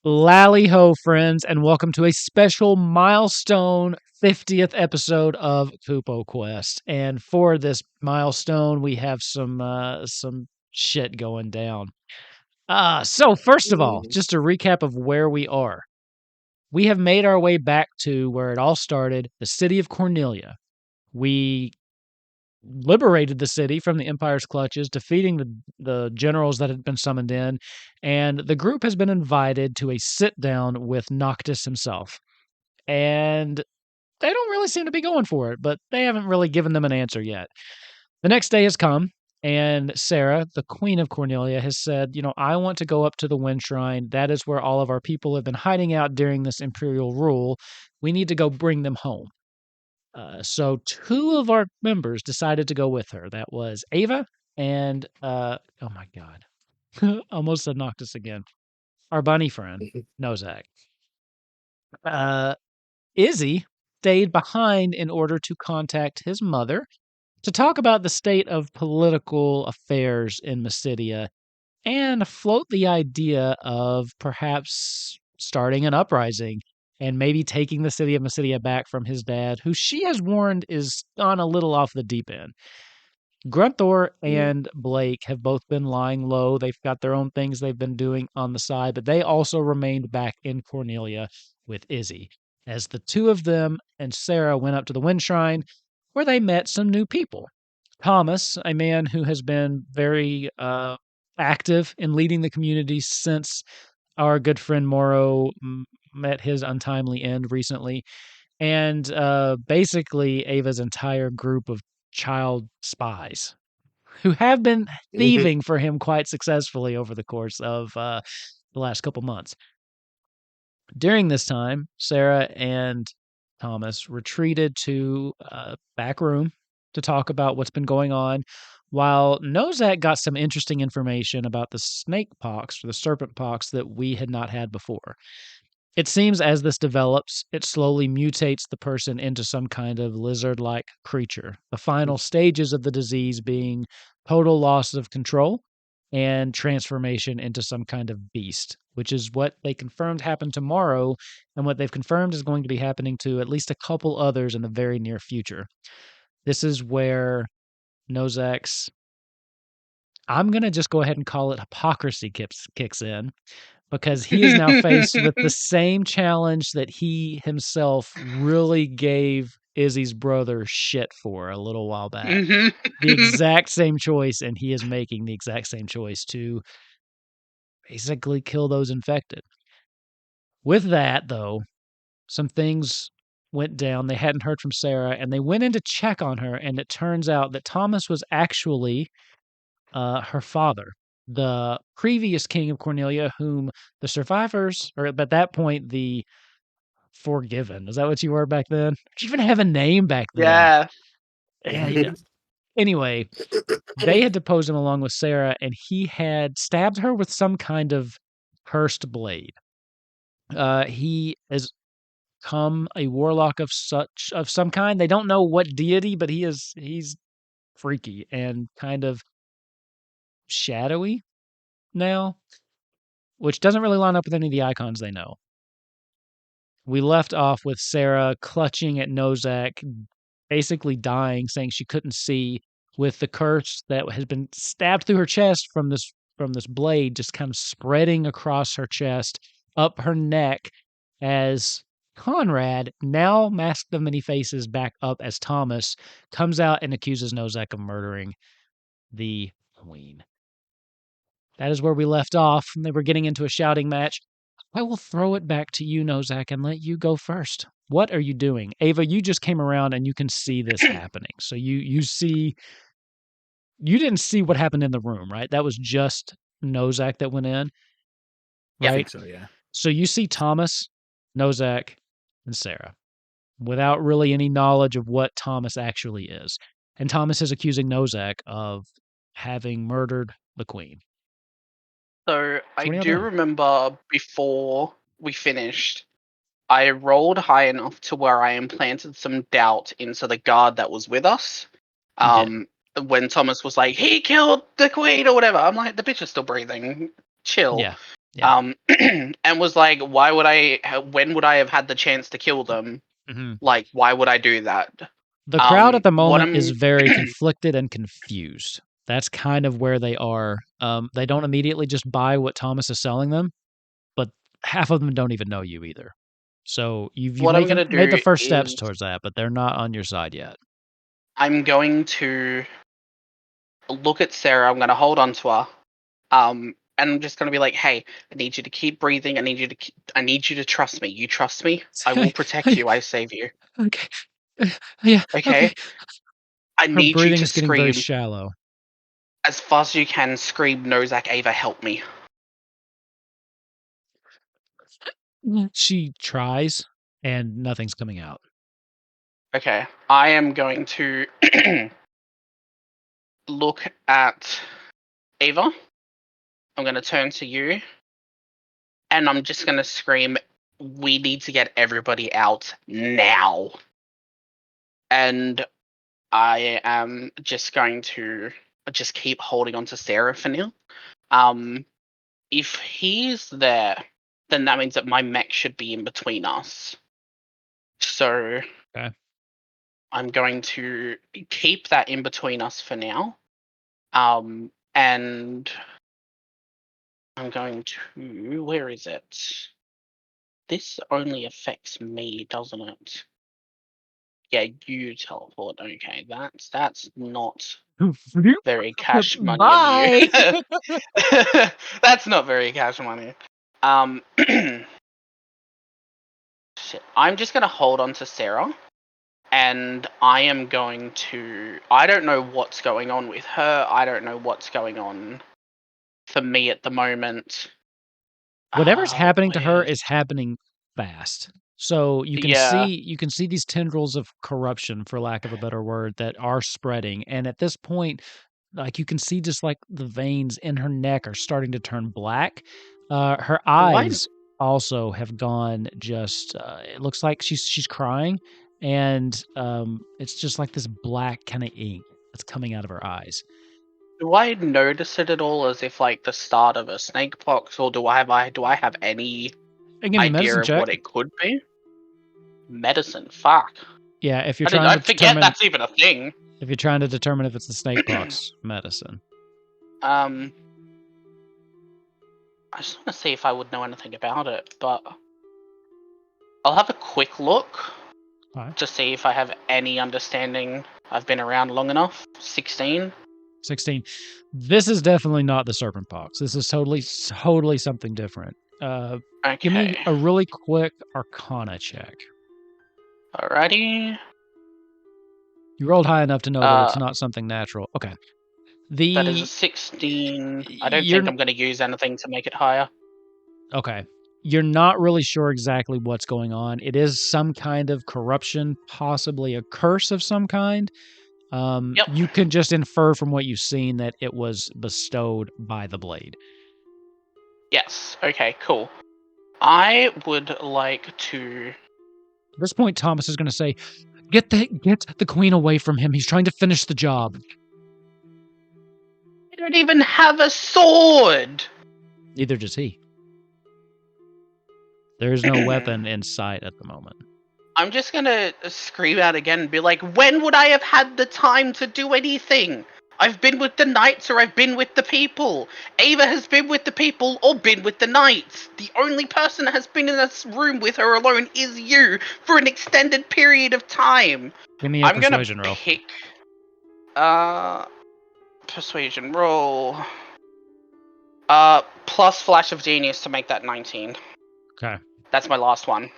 Lally ho, friends, and welcome to a special milestone 50th episode of Kupo Quest. And for this milestone, we have some shit going down. So first of all, just a recap of where we are. We have made our way back to where it all started, the city of Cornelia. We liberated the city from the Empire's clutches, defeating the generals that had been summoned in, and the group has been invited to a sit down with Noctis himself. And they don't really seem to be going for it, but they haven't really given them an answer yet. The next day has come, and Sara, the queen of Cornelia, has said, I want to go up to the Wind Shrine. That is where all of our people have been hiding out during this imperial rule. We need to go bring them home. So two of our members decided to go with her. That was Ava and oh my god, almost said Noctis again. Our bunny friend Nozak. Izzy stayed behind in order to contact his mother to talk about the state of political affairs in Mysidia and float the idea of perhaps starting an uprising and maybe taking the city of Mysidia back from his dad, who she has warned is gone a little off the deep end. Grunthor and Blake have both been lying low. They've got their own things they've been doing on the side, but they also remained back in Cornelia with Izzy, as the two of them and Sara went up to the Wind Shrine, where they met some new people. Thomas, a man who has been very active in leading the community since our good friend Morrow met his untimely end recently, and basically Ava's entire group of child spies who have been thieving for him quite successfully over the course of the last couple months. During this time, Sara and Thomas retreated to a back room to talk about what's been going on, while Nozak got some interesting information about the snake pox or the serpent pox that we had not had before. It seems as this develops, it slowly mutates the person into some kind of lizard-like creature, the final stages of the disease being total loss of control and transformation into some kind of beast, which is what they confirmed happened tomorrow, and what they've confirmed is going to be happening to at least a couple others in the very near future. This is where Nozak's, I'm going to just go ahead and call it hypocrisy kicks in, because he is now faced with the same challenge that he himself really gave Izzy's brother shit for a little while back. The exact same choice, and he is making the exact same choice to basically kill those infected. With that, though, some things went down. They hadn't heard from Sara, and they went in to check on her, and it turns out that Thomas was actually her father, the previous king of Cornelia, whom the survivors, or at that point, the Forgiven. Is that what you were back then? Did you even have a name back then? Yeah. Anyway, they had deposed him along with Sara, and he had stabbed her with some kind of cursed blade. He has come a warlock of some kind. They don't know what deity, but he's freaky and kind of shadowy now, which doesn't really line up with any of the icons they know. We left off with Sara clutching at Nozak, basically dying, saying she couldn't see, with the curse that has been stabbed through her chest from this blade just kind of spreading across her chest, up her neck, as Conrad, now masked of many faces back up as Thomas, comes out and accuses Nozak of murdering the queen. That is where we left off. They were getting into a shouting match. I will throw it back to you, Nozak, and let you go first. What are you doing? Ava, you just came around and you can see this happening. So you didn't see what happened in the room, right? That was just Nozak that went in, right? I think so, yeah. So you see Thomas, Nozak, and Sara without really any knowledge of what Thomas actually is. And Thomas is accusing Nozak of having murdered the queen. So I do remember before we finished, I rolled high enough to where I implanted some doubt into the guard that was with us. When Thomas was like, he killed the queen or whatever, I'm like, the bitch is still breathing. Chill. Yeah. Yeah. And was like, when would I have had the chance to kill them? Like, why would I do that? The crowd at the What moment is I'm very conflicted and confused. That's kind of where they are. They don't immediately just buy what Thomas is selling them, but half of them don't even know you either. So you've what I'm gonna made the do first steps is towards that, but they're not on your side yet. I'm going to look at Sarah. I'm gonna hold on to her. And I'm just gonna be like, "Hey, I need you to keep breathing. I need you to trust me. You trust me. I will protect you. I save you. Okay. Yeah. Okay. Okay. I Her need you breathing to is getting very scream shallow. as fast as you can. Scream, Nozak Ava, help me." She tries, and nothing's coming out. Okay. I am going to look at Ava. I'm gonna turn to you, and I'm just gonna scream, "We need to get everybody out now." And I am just going to just keep holding on to Sarah for now. If he's there, then that means that my mech should be in between us. So Okay. I'm going to keep that in between us for now. And I'm going to, where is it? This only affects me, doesn't it? Yeah, you teleport. Okay, that's not very cash money of you. Bye. That's not very cash money. Shit. I'm just gonna hold on to Sarah, and I am going to. I don't know what's going on with her. I don't know what's going on for me at the moment. Whatever's happening to her Where's is happening fast. So yeah? you can see these tendrils of corruption, for lack of a better word, that are spreading. And at this point, like you can see just like the veins in her neck are starting to turn black. Her Why? eyes also have gone just it looks like she's crying, and it's just like this black kind of ink that's coming out of her eyes. Do I notice it at all as if like the start of a snake pox, or do I have any And give me a idea medicine of check. what it could be? Medicine. Fuck. Yeah, if you're I did. trying I to forget determine that's even a thing. if you're trying to determine if it's the snake pox medicine. um, I just want to see if I would know anything about it, but I'll have a quick look All right. to see if I have any understanding. I've been around long enough. 16. 16. This is definitely not the serpent pox. This is totally something different. Give me Okay. a really quick arcana check. Alrighty. You rolled high enough to know that it's Uh, not something natural. Okay. that is a The 16. I don't think you're I'm going to use anything to make it higher. okay. You're not really sure exactly what's going on. It is some kind of corruption, possibly a curse of some kind. Yep. You can just infer from what you've seen that it was bestowed by the blade. Yes. Okay. Cool. I would like to. At this point, Thomas is going to say, get the queen away from him. He's trying to finish the job. I don't even have a sword. Neither does he. There is no weapon in sight at the moment. I'm just gonna scream out again and be like, when would I have had the time to do anything? I've been with the knights or I've been with the people. Ava has been with the people or been with the knights. The only person that has been in this room with her alone is you for an extended period of time. Give me a I'm gonna persuasion roll. pick persuasion roll. Plus flash of genius to make that 19. Okay. That's my last one.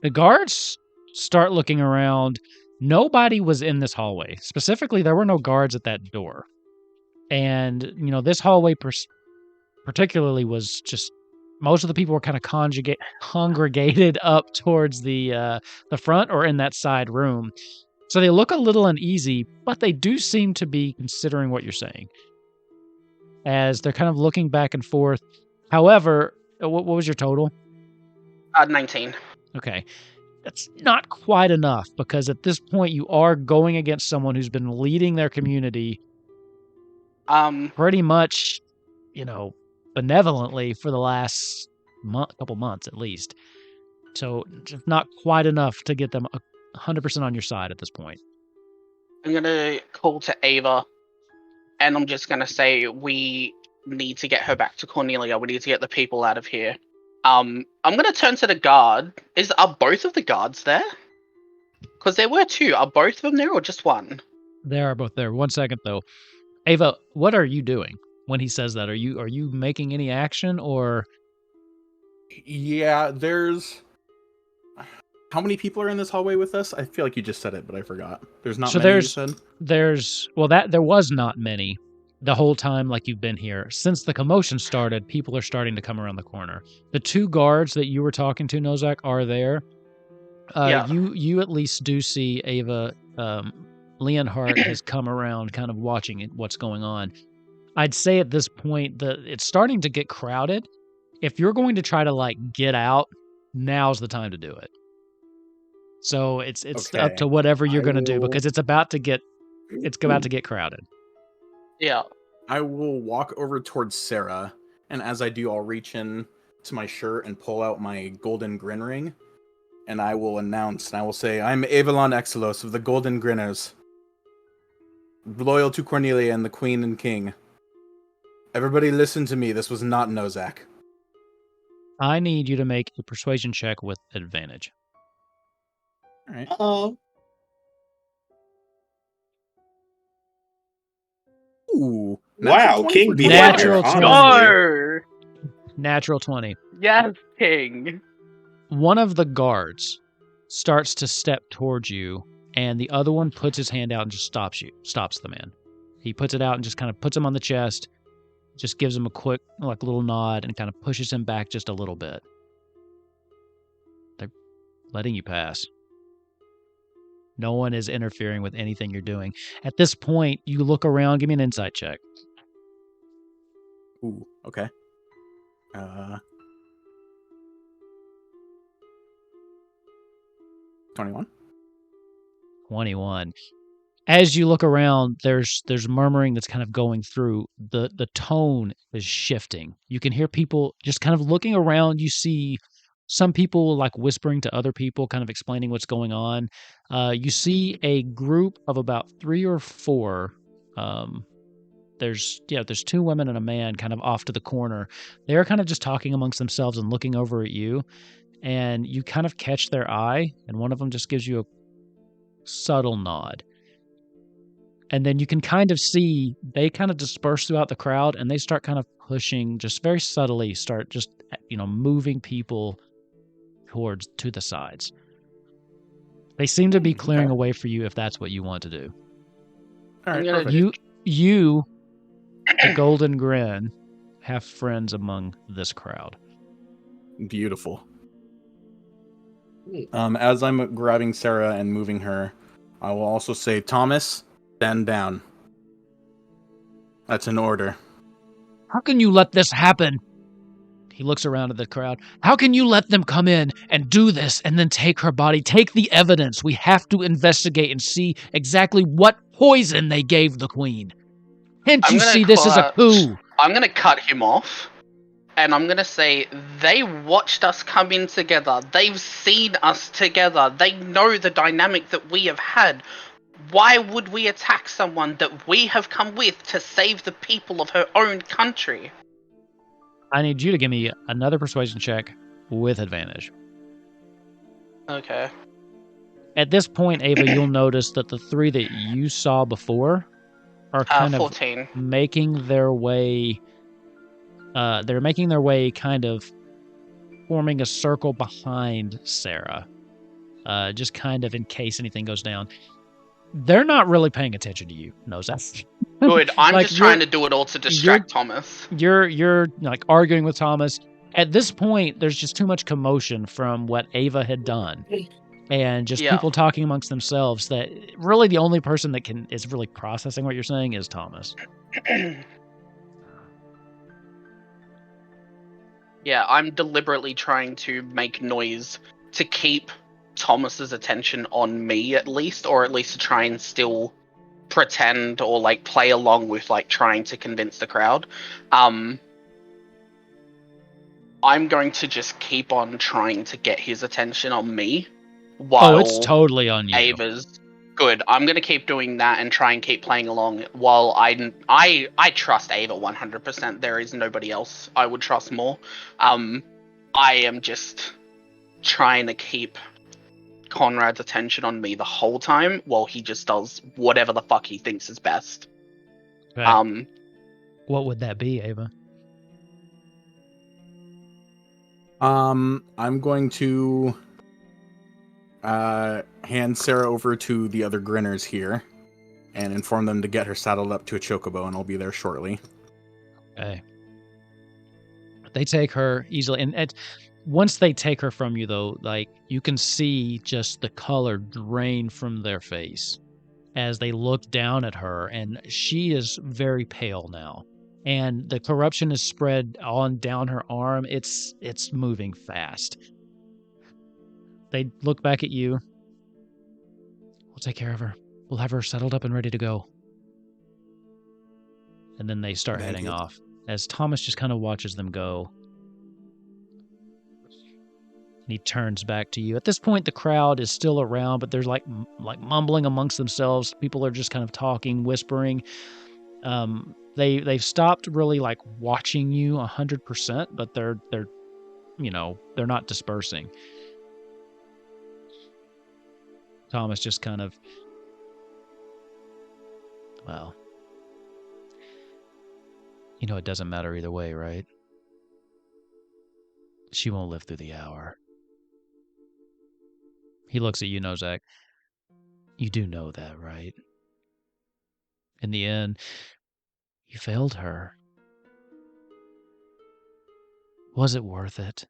The guards start looking around. Nobody was in this hallway. Specifically, there were no guards at that door. And, this hallway particularly was just most of the people were kind of congregated up towards the front or in that side room. So they look a little uneasy, but they do seem to be considering what you're saying as they're kind of looking back and forth. However, what was your total? 19. Okay. That's not quite enough because at this point you are going against someone who's been leading their community pretty much, benevolently for the last couple months at least. So just not quite enough to get them 100% on your side at this point. I'm gonna call to Ava, and I'm just gonna say we need to get her back to Cornelia. We need to get the people out of here. I'm gonna turn to the guard. Are both of the guards there? Because there were two. Are both of them there or just one? They are both there. 1 second though. Ava, what are you doing when he says that? Are you making any action or? Yeah, there's. How many people are in this hallway with us? I feel like you just said it, but I forgot. There's not many, you said? There was not many the whole time like you've been here. Since the commotion started, people are starting to come around the corner. The two guards that you were talking to, Nozak, are there. Yeah. You at least do see Ava. Leonhardt has come around kind of watching what's going on. I'd say at this point that it's starting to get crowded. If you're going to try to get out, now's the time to do it. So it's Okay. up to whatever you're going to do because it's about to get crowded. Yeah. I will walk over towards Sara, and as I do, I'll reach in to my shirt and pull out my golden grin ring, and I will announce, and I will say, I'm Avalon Exelos of the Golden Grinners, loyal to Cornelia and the Queen and King. Everybody listen to me, this was not Nozak. I need you to make a persuasion check with advantage. All right. Uh-oh. Ooh. Wow, King be Natural higher, 20. honestly. Natural 20. Yes, King. One of the guards starts to step towards you, and the other one puts his hand out and just stops the man. He puts it out and just kind of puts him on the chest, just gives him a quick, little nod, and kind of pushes him back just a little bit. They're letting you pass. No one is interfering with anything you're doing. At this point, you look around. Give me an insight check. Ooh, okay. 21. 21. As you look around, there's murmuring that's kind of going through. The tone is shifting. You can hear people just kind of looking around. You see some people whispering to other people, kind of explaining what's going on. You see a group of about 3 or 4. There's 2 women and a man kind of off to the corner. They're kind of just talking amongst themselves and looking over at you. And you kind of catch their eye, and one of them just gives you a subtle nod. And then you can kind of see they kind of disperse throughout the crowd, and they start kind of pushing, just very subtly, start just, moving people to the sides. They seem to be clearing away for you if that's what you want to do. All right, perfect. You, the Golden Grin, have friends among this crowd. Beautiful. As I'm grabbing Sara and moving her, I will also say, Thomas, stand down. That's an order. How can you let this happen? He looks around at the crowd. How can you let them come in and do this and then take her body? Take the evidence. We have to investigate and see exactly what poison they gave the queen. Can't you see this as a coup? I'm going to cut him off. And I'm going to say, they watched us come in together. They've seen us together. They know the dynamic that we have had. Why would we attack someone that we have come with to save the people of her own country? I need you to give me another persuasion check with advantage. Okay. At this point, Ava, you'll notice that the 3 that you saw before are kind 14. of making their way... they're making their way kind of forming a circle behind Sara, just kind of in case anything goes down. They're not really paying attention to you, Nozak. Good. I'm just trying to do it all to distract Thomas. You're arguing with Thomas. At this point, there's just too much commotion from what Ava had done. And just people talking amongst themselves that really the only person that is really processing what you're saying is Thomas. Yeah, I'm deliberately trying to make noise to keep Thomas's attention on me at least, or at least to try and still pretend or like play along with like trying to convince the crowd. I'm going to just keep on trying to get his attention on me while it's totally on you. Ava's good. I'm going to keep doing that and try and keep playing along while I trust Ava 100%. There is nobody else I would trust more. I am just trying to keep Conrad's attention on me the whole time while he just does whatever the fuck he thinks is best. Okay. What would that be, Ava? I'm going to hand Sara over to the other grinners here and inform them to get her saddled up to a chocobo, and I'll be there shortly. Okay. They take her easily, and once they take her from you, though, like you can see just the color drain from their face as they look down at her, and she is very pale now. And the corruption is spread on down her arm. It's moving fast. They look back at you. We'll take care of her. We'll have her settled up and ready to go. And then they start heading off as Thomas just kind of watches them go. And he turns back to you. At this point, the crowd is still around, but there's like mumbling amongst themselves. People are just kind of talking, whispering. They've stopped really like watching you 100%, but they're they're not dispersing. Thomas just kind of, well, it doesn't matter either way, right? She won't live through the hour. He looks at you, Nozak. You do know that, right? In the end, you failed her. Was it worth it?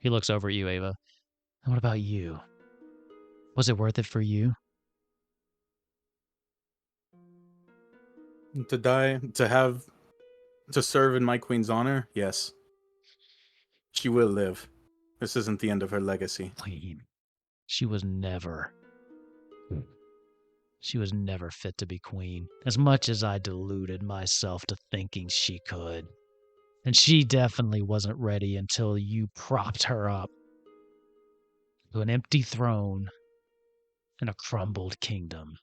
He looks over at you, Ava. And what about you? Was it worth it for you? To die, to serve in my queen's honor? Yes. She will live. This isn't the end of her legacy. Queen. She was never fit to be queen, as much as I deluded myself to thinking she could. And she definitely wasn't ready until you propped her up to an empty throne and a crumbled kingdom.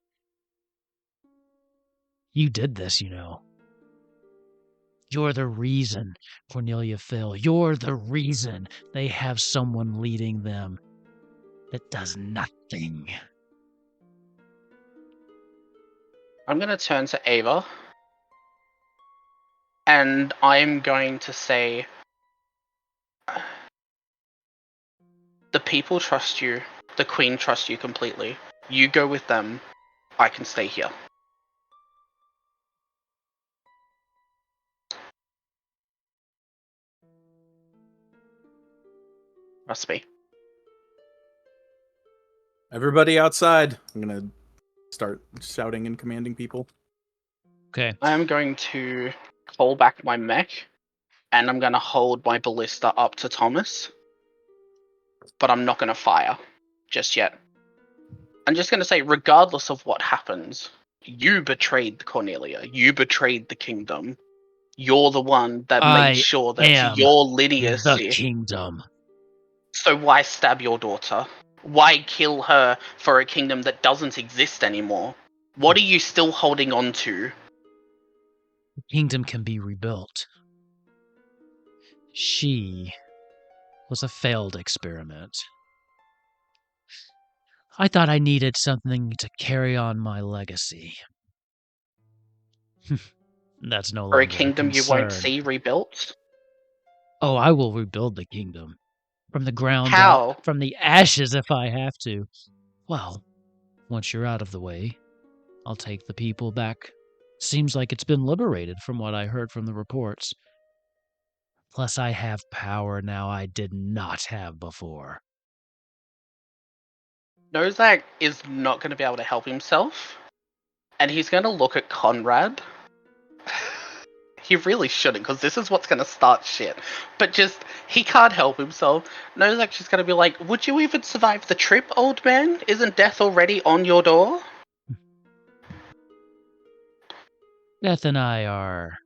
You did this, You're the reason Cornelia fell. You're the reason they have someone leading them that does nothing. I'm going to turn to Ava. And I'm going to say, the people trust you. The queen trusts you completely. You go with them. I can stay here. Must be. Everybody outside. I'm going to start shouting and commanding people. Okay. I'm going to call back my mech, and I'm going to hold my ballista up to Thomas. But I'm not going to fire just yet. I'm just going to say, regardless of what happens, you betrayed Cornelia. You betrayed the kingdom. You're the one that made sure that your lineage. The kingdom. So why stab your daughter? Why kill her for a kingdom that doesn't exist anymore? What are you still holding on to? The kingdom can be rebuilt. She was a failed experiment. I thought I needed something to carry on my legacy. That's no longer For a kingdom you won't see rebuilt? Oh, I will rebuild the kingdom. From the ground up, from the ashes if I have to. Well, once you're out of the way, I'll take the people back. Seems like it's been liberated from what I heard from the reports. Plus, I have power now I did not have before. Nozak is not going to be able to help himself. And he's going to look at Conrad. He really shouldn't, because this is what's going to start shit. But he can't help himself. Nozak's just going to be like, would you even survive the trip, old man? Isn't death already on your door? Beth and I are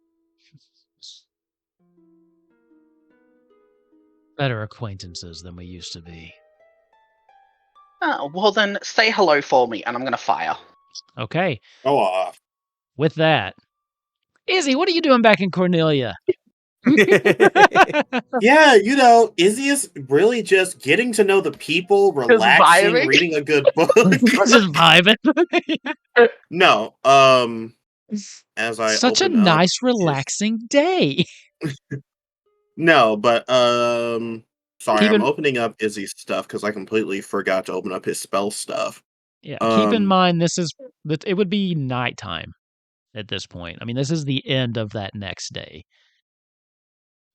better acquaintances than we used to be. Oh, well then say hello for me, and I'm gonna fire. Okay, Go off. with that, Izzy, what are you doing back in Cornelia? Yeah, Izzy is really just getting to know the people, relaxing, vibing. reading a good book. Just vibing. No, as I Such a open up, nice, relaxing day. no, but sorry, Keep I'm in, opening up Izzy's stuff because I completely forgot to open up his spell stuff. keep in mind it would be nighttime at this point. I mean, this is the end of that next day.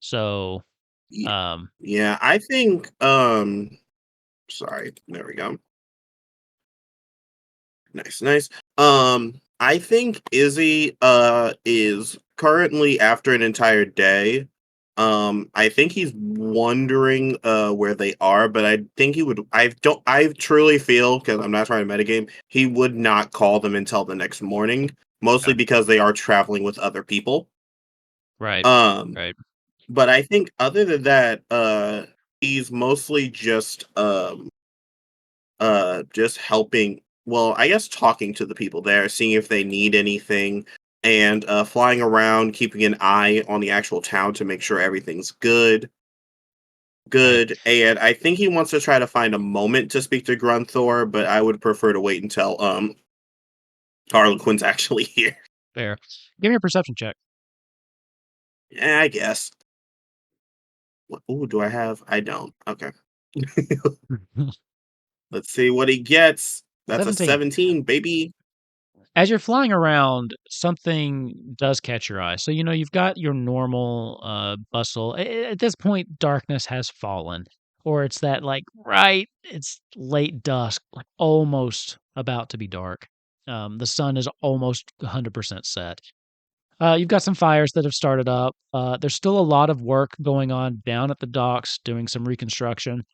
So, Yeah, I think sorry, there we go. Nice. I think Izzy is currently after an entire day. I think he's wondering where they are, but I think I truly feel, because I'm not trying to metagame, he would not call them until the next morning, mostly because they are traveling with other people. right. But I think other than that, he's mostly just helping, well, I guess talking to the people there, seeing if they need anything, and flying around, keeping an eye on the actual town to make sure everything's good. And I think he wants to try to find a moment to speak to Grunthor, but I would prefer to wait until Harlequin's actually here. Fair. Give me a perception check. Yeah, I guess. Ooh, do I have? I don't. Okay. Let's see what he gets. That's a 17, baby. As you're flying around, something does catch your eye. So, you've got your normal bustle. At this point, darkness has fallen. Or it's that, it's late dusk, like almost about to be dark. The sun is almost 100% set. You've got some fires that have started up. There's still a lot of work going on down at the docks, doing some reconstruction.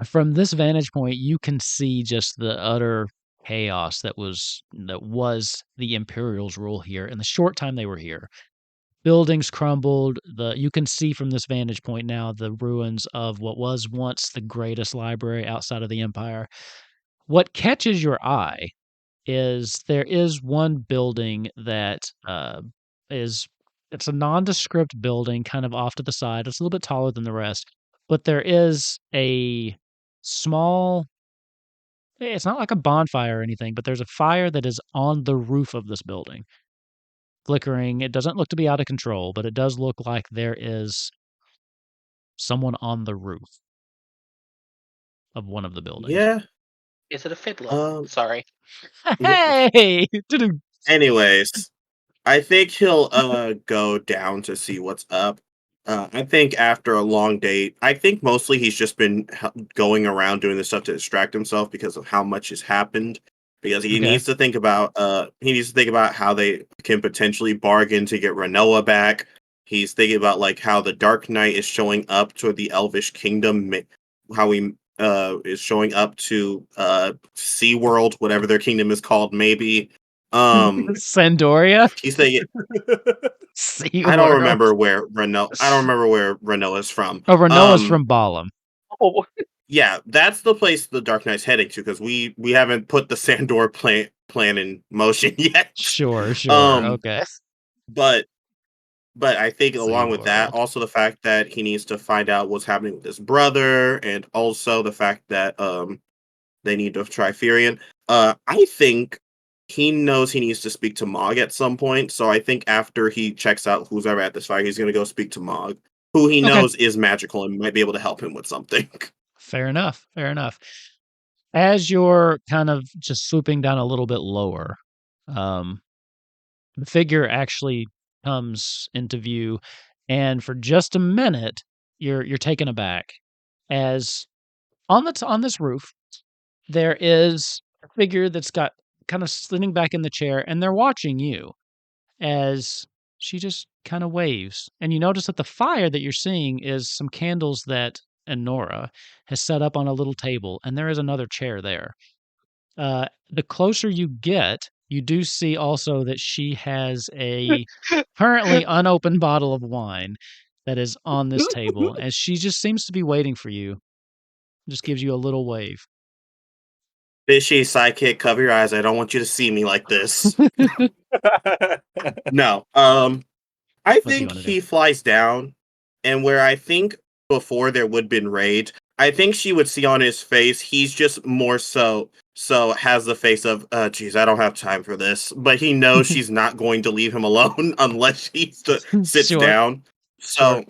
From this vantage point, you can see just the utter chaos that was the Imperials' rule here in the short time they were here. Buildings crumbled. You can see from this vantage point now the ruins of what was once the greatest library outside of the Empire. What catches your eye is there is one building that is it's a nondescript building kind of off to the side. It's a little bit taller than the rest, but there is a small it's not like a bonfire or anything, but there's a fire that is on the roof of this building, flickering. It doesn't look to be out of control, but it does look like there is someone on the roof of one of the buildings. Yeah. Is it a fiddler? Sorry. Hey! Anyways, I think he'll go down to see what's up. I think after a long day, I think mostly he's just been going around doing this stuff to distract himself because of how much has happened. Because he needs to think about how they can potentially bargain to get Renoa back. He's thinking about how the Dark Knight is showing up to the Elvish Kingdom, how he is showing up to SeaWorld, whatever their kingdom is called, maybe. Sandoria? He's saying SeaWorld. I don't remember where Renault is from. Oh, Renoa's from Balam. Oh. Yeah, that's the place the Dark Knight's heading to, because we haven't put the Sandor plan in motion yet. Sure. Okay. But I think along with that, SeaWorld. also the fact that he needs to find out what's happening with his brother, and also the fact that they need to try Furion. I think he knows he needs to speak to Mog at some point, so I think after he checks out who's ever at this fire, he's going to go speak to Mog, who he knows is magical and might be able to help him with something. Fair enough. As you're kind of just swooping down a little bit lower, the figure actually comes into view, and for just a minute, you're taken aback as on this roof there is a figure that's got kind of sitting back in the chair, and they're watching you as she just kind of waves. And you notice that the fire that you're seeing is some candles that Enora has set up on a little table, and there is another chair there. The closer you get, You do see also that she has a currently unopened bottle of wine that is on this table, and she just seems to be waiting for you. Just gives you a little wave. Fishy sidekick, cover your eyes. I don't want you to see me like this. No. I What do you think wanna do? he flies down, and where I think before there would have been rage, I think she would see on his face, he's just more so has the face of, geez, I don't have time for this. But he knows she's not going to leave him alone unless he sits Sure, down. sure.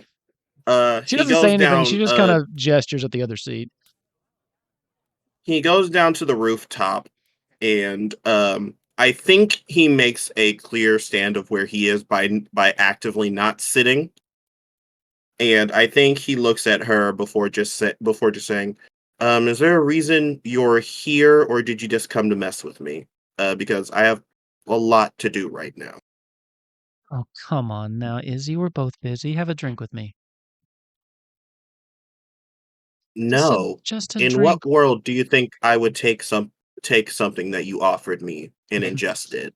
So She he doesn't say goes anything, she down just kinda gestures at the other seat. he goes down to the rooftop, and I think he makes a clear stand of where he is by actively not sitting. And I think he looks at her before just saying, "Is there a reason you're here, or did you just come to mess with me? Because I have a lot to do right now." Oh, come on now, Izzy, we're both busy. Have a drink with me. No. Just a In drink. what world do you think I would take something that you offered me and ingest it?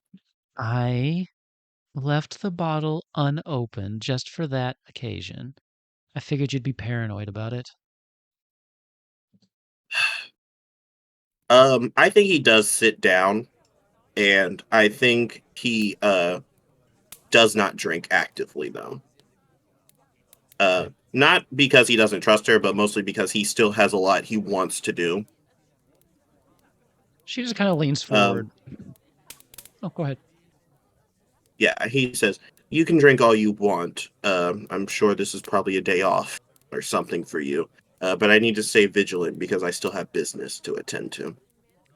I left the bottle unopened just for that occasion. I figured you'd be paranoid about it. I think he does sit down, and I think he does not drink actively though. Not because he doesn't trust her, but mostly because he still has a lot he wants to do. She just kinda leans forward. Um, Oh, go ahead. yeah, he says, "You can drink all you want. I'm sure this is probably a day off or something for you, but I need to stay vigilant because I still have business to attend to."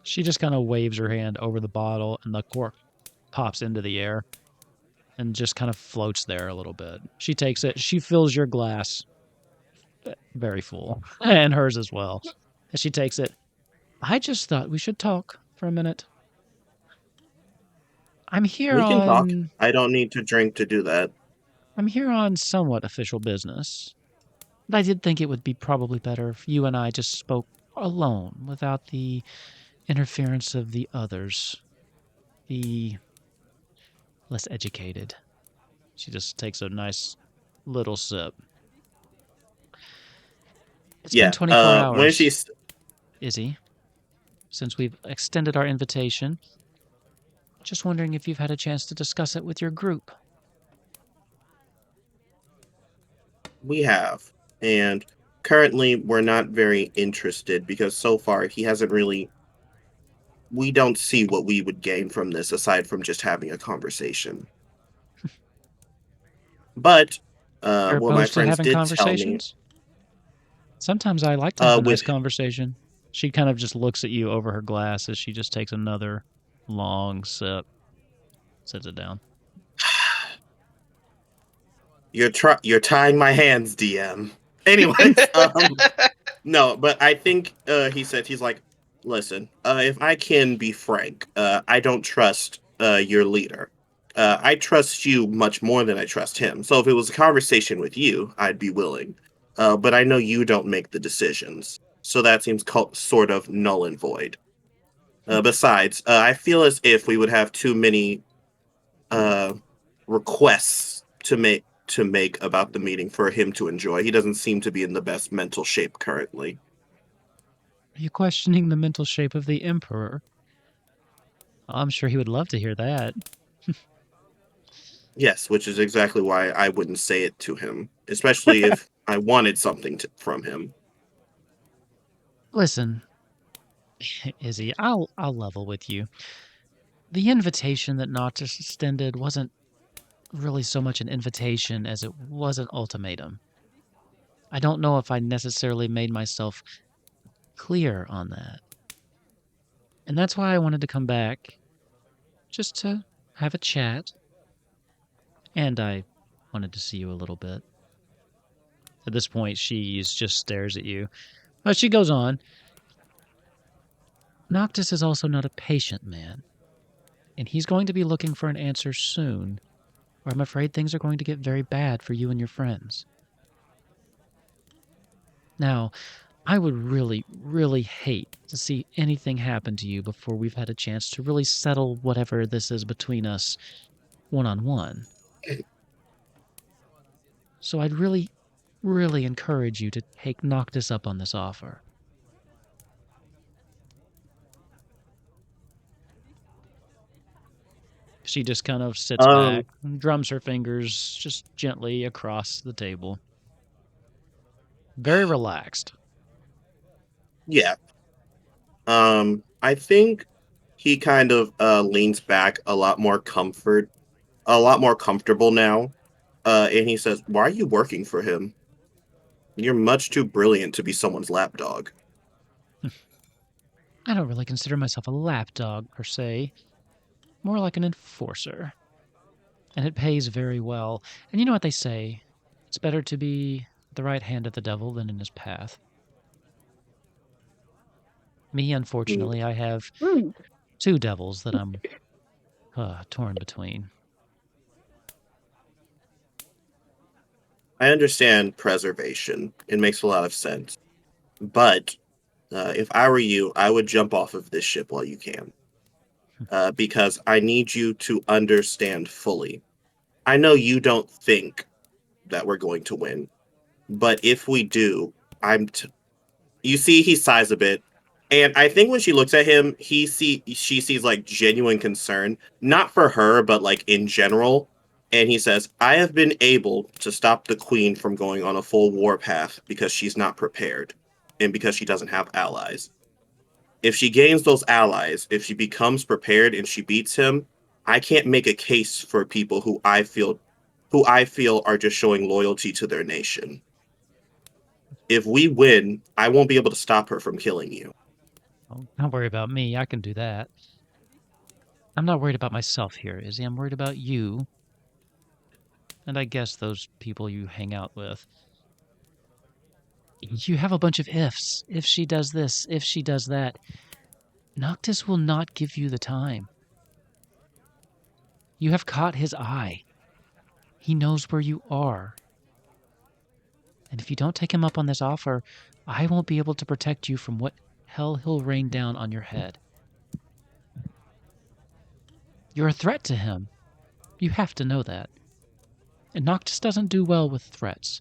She just kinda waves her hand over the bottle, and the cork pops into the air and just kind of floats there a little bit. She takes it. She fills your glass very full, and hers as well. And she takes it. I just thought we should talk for a minute. I'm here We can talk. on I don't need to drink to do that. I'm here on somewhat official business. But I did think it would be probably better if you and I just spoke alone without the interference of the others, the less educated. She just takes a nice little sip. It's been Yeah. 24 When hours, she's Izzy, since we've extended our invitation. Just wondering if you've had a chance to discuss it with your group. We have, and currently we're not very interested because so far he hasn't really. We don't see what we would gain from this aside from just having a conversation. But You're what my opposed to friends having did tell me, conversations? Sometimes I like to have a nice with conversation. She kind of just looks at you over her glass as she just takes another long sip, sets it down. you're tying my hands, DM. Anyways, no, but I think he's like, listen, if I can be frank, I don't trust your leader. I trust you much more than I trust him. So if it was a conversation with you, I'd be willing. But I know you don't make the decisions, so that seems sort of null and void. Besides, I feel as if we would have too many uh, requests to make about the meeting for him to enjoy. He doesn't seem to be in the best mental shape currently. Are you questioning the mental shape of the Emperor? I'm sure he would love to hear that. Yes, which is exactly why I wouldn't say it to him, especially if I wanted something from him. Listen, Izzy, I'll level with you. The invitation that Noctis extended wasn't really so much an invitation as it was an ultimatum. I don't know if I necessarily made myself clear on that. And that's why I wanted to come back, just to have a chat. And I wanted to see you a little bit. At this point, she just stares at you. But she goes on. Noctis is also not a patient man, and he's going to be looking for an answer soon, or I'm afraid things are going to get very bad for you and your friends. Now, I would really, really hate to see anything happen to you before we've had a chance to really settle whatever this is between us one-on-one. So I'd really, really encourage you to take Noctis up on this offer. She just kind of sits back and drums her fingers just gently across the table. Very relaxed. Yeah. I think he kind of leans back a lot more comfortable now. And he says, "Why are you working for him? You're much too brilliant to be someone's lapdog." I don't really consider myself a lapdog, per se. More like an enforcer. And it pays very well. And you know what they say? It's better to be the right hand of the devil than in his path. Me, unfortunately, I have two devils that I'm torn between. I understand preservation. It makes a lot of sense. But if I were you, I would jump off of this ship while you can. Because I need you to understand fully. I know you don't think that we're going to win, but if we do, you see he sighs a bit. And I think when she looks at him, she sees like genuine concern, not for her, but like in general. And he says, "I have been able to stop the queen from going on a full warpath because she's not prepared and because she doesn't have allies. If she gains those allies, if she becomes prepared and she beats him, I can't make a case for people who I feel are just showing loyalty to their nation. If we win, I won't be able to stop her from killing you." Oh, don't worry about me. I can do that. I'm not worried about myself here, Izzy. I'm worried about you. And I guess those people you hang out with. You have a bunch of ifs. If she does this, if she does that. Noctis will not give you the time. You have caught his eye. He knows where you are. And if you don't take him up on this offer, I won't be able to protect you from what hell he'll rain down on your head. You're a threat to him. You have to know that. And Noctis doesn't do well with threats.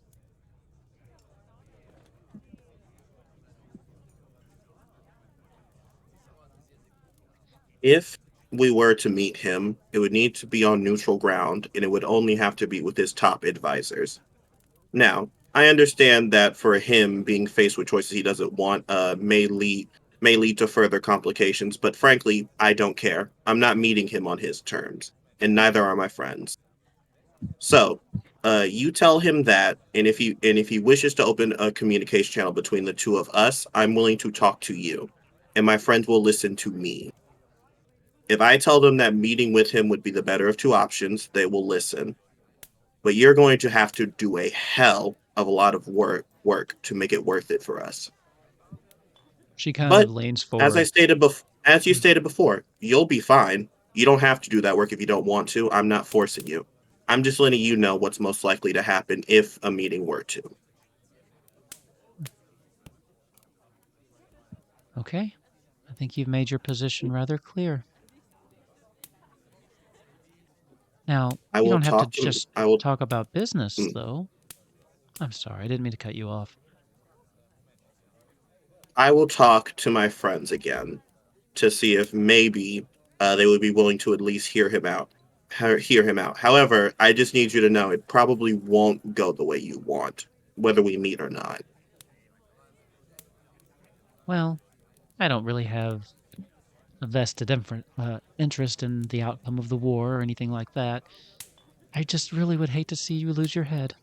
If we were to meet him, it would need to be on neutral ground, and it would only have to be with his top advisors. Now, I understand that for him, being faced with choices he doesn't want may lead to further complications, but frankly, I don't care. I'm not meeting him on his terms, and neither are my friends. So, you tell him that, and if he wishes to open a communication channel between the two of us, I'm willing to talk to you, and my friends will listen to me. If I tell them that meeting with him would be the better of two options, they will listen. But you're going to have to do a hell of a lot of work to make it worth it for us. She kind But of leans as forward. as you stated before, you'll be fine. You don't have to do that work if you don't want to. I'm not forcing you. I'm just letting you know what's most likely to happen if a meeting were to. Okay. I think you've made your position rather clear. Now, I you will don't have to talk to just I will talk about business, mm, though. I'm sorry, I didn't mean to cut you off. I will talk to my friends again to see if maybe they would be willing to at least hear him out. Hear him out. However, I just need you to know it probably won't go the way you want, whether we meet or not. Well, I don't really have a vested interest in the outcome of the war or anything like that. I just really would hate to see you lose your head.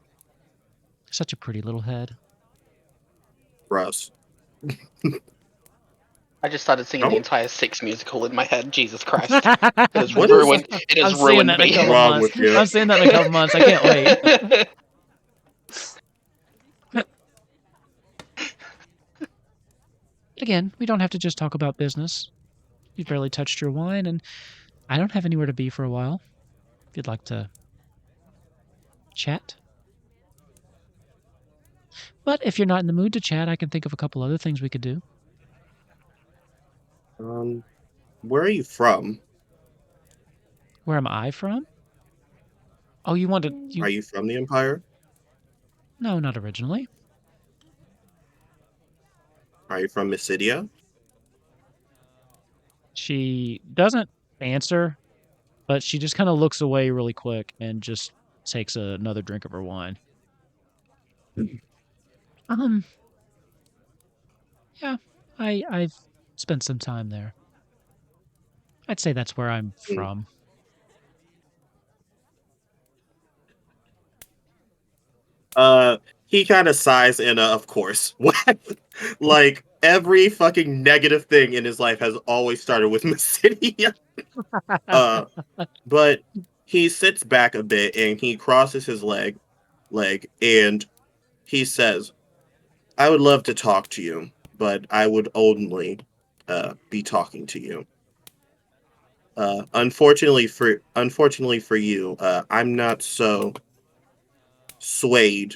Such a pretty little head. Gross. I just started singing the Don't. entire Six musical in my head. Jesus Christ. It has What is ruined. It I'm has seeing ruined that in a me. couple wrong months. with you? I'm seeing that in a couple months. I can't wait. Again, we don't have to just talk about business. You've barely touched your wine, and I don't have anywhere to be for a while. If you'd like to chat. But if you're not in the mood to chat, I can think of a couple other things we could do. Where are you from? Where am I from? Oh, you want to... Are you from the Empire? No, not originally. Are you from Dissidia? She doesn't answer, but she just kind of looks away really quick and just takes another drink of her wine. Um, yeah, I've spent some time there. I'd say that's where I'm Hmm. from. He kind of sighs and of course. What? Like every fucking negative thing in his life has always started with Dissidia. uh but he sits back a bit and he crosses his leg and he says, I would love to talk to you, but I would only be talking to you. Unfortunately for you, I'm not so swayed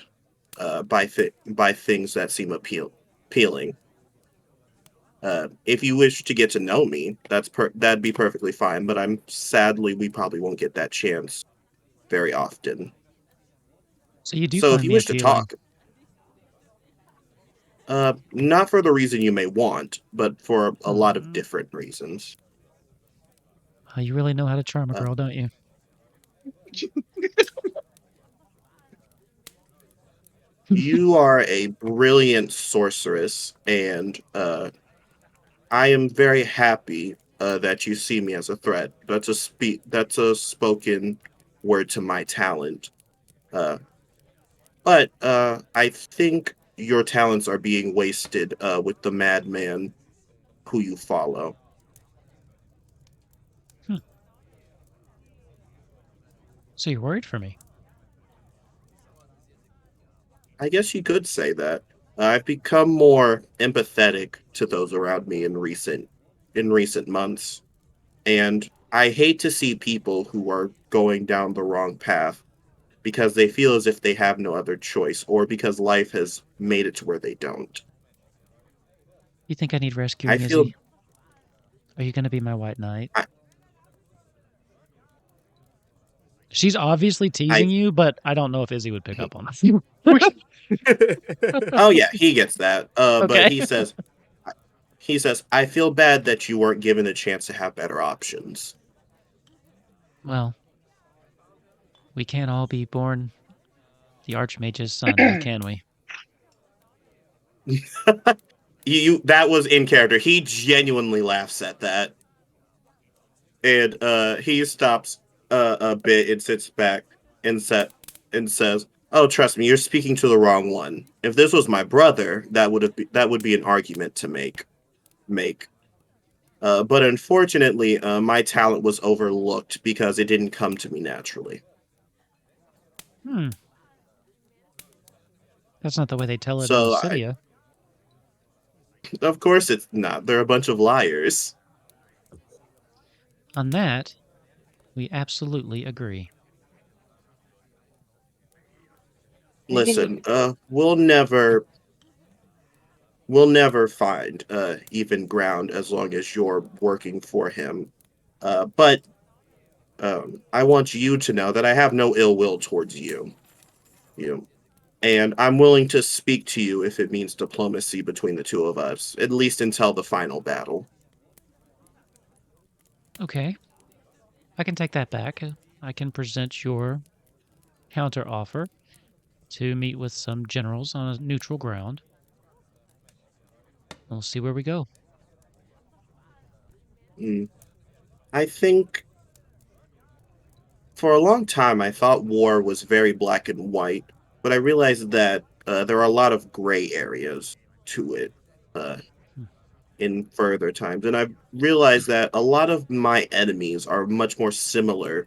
by things that seem appealing. If you wish to get to know me, that'd be perfectly fine. But sadly we probably won't get that chance very often. So you do So if find you me wish to appealing. talk, not for the reason you may want, but for a lot of different reasons. You really know how to charm a Uh, girl, don't you? you are a brilliant sorceress, and I am very happy that you see me as a threat. That's a spoken word to my talent. Uh, but I think your talents are being wasted with the madman who you follow. Hmm. So you're worried for me? I guess you could say that. I've become more empathetic to those around me in recent months, and I hate to see people who are going down the wrong path because they feel as if they have no other choice or because life has made it to where they don't. You think I need I rescuing, feel Izzy? Are you going to be my white knight? I, She's obviously I teasing you, but I don't know if Izzy would pick up on it. oh yeah, he gets that. But Okay. he says, I feel bad that you weren't given a chance to have better options. Well, we can't all be born the Archmage's son, now can we? You that was in character. He genuinely laughs at that. And he stops a bit and sits back and says, "Oh, trust me, you're speaking to the wrong one. If this was my brother, that would be an argument to make. But unfortunately, my talent was overlooked because it didn't come to me naturally. Hmm. That's not the way they tell it in So, Dissidia. of course, it's not. They're a bunch of liars. On that, we absolutely agree. Listen, we'll never find even ground as long as you're working for him. But I want you to know that I have no ill will towards you, and I'm willing to speak to you if it means diplomacy between the two of us, at least until the final battle. Okay. I can take that back. I can present your counter offer to meet with some generals on a neutral ground. We'll see where we go. Mm. I think for a long time I thought war was very black and white, but I realized that there are a lot of gray areas to it. Uh, Hmm. in further times. And I've realized that a lot of my enemies are much more similar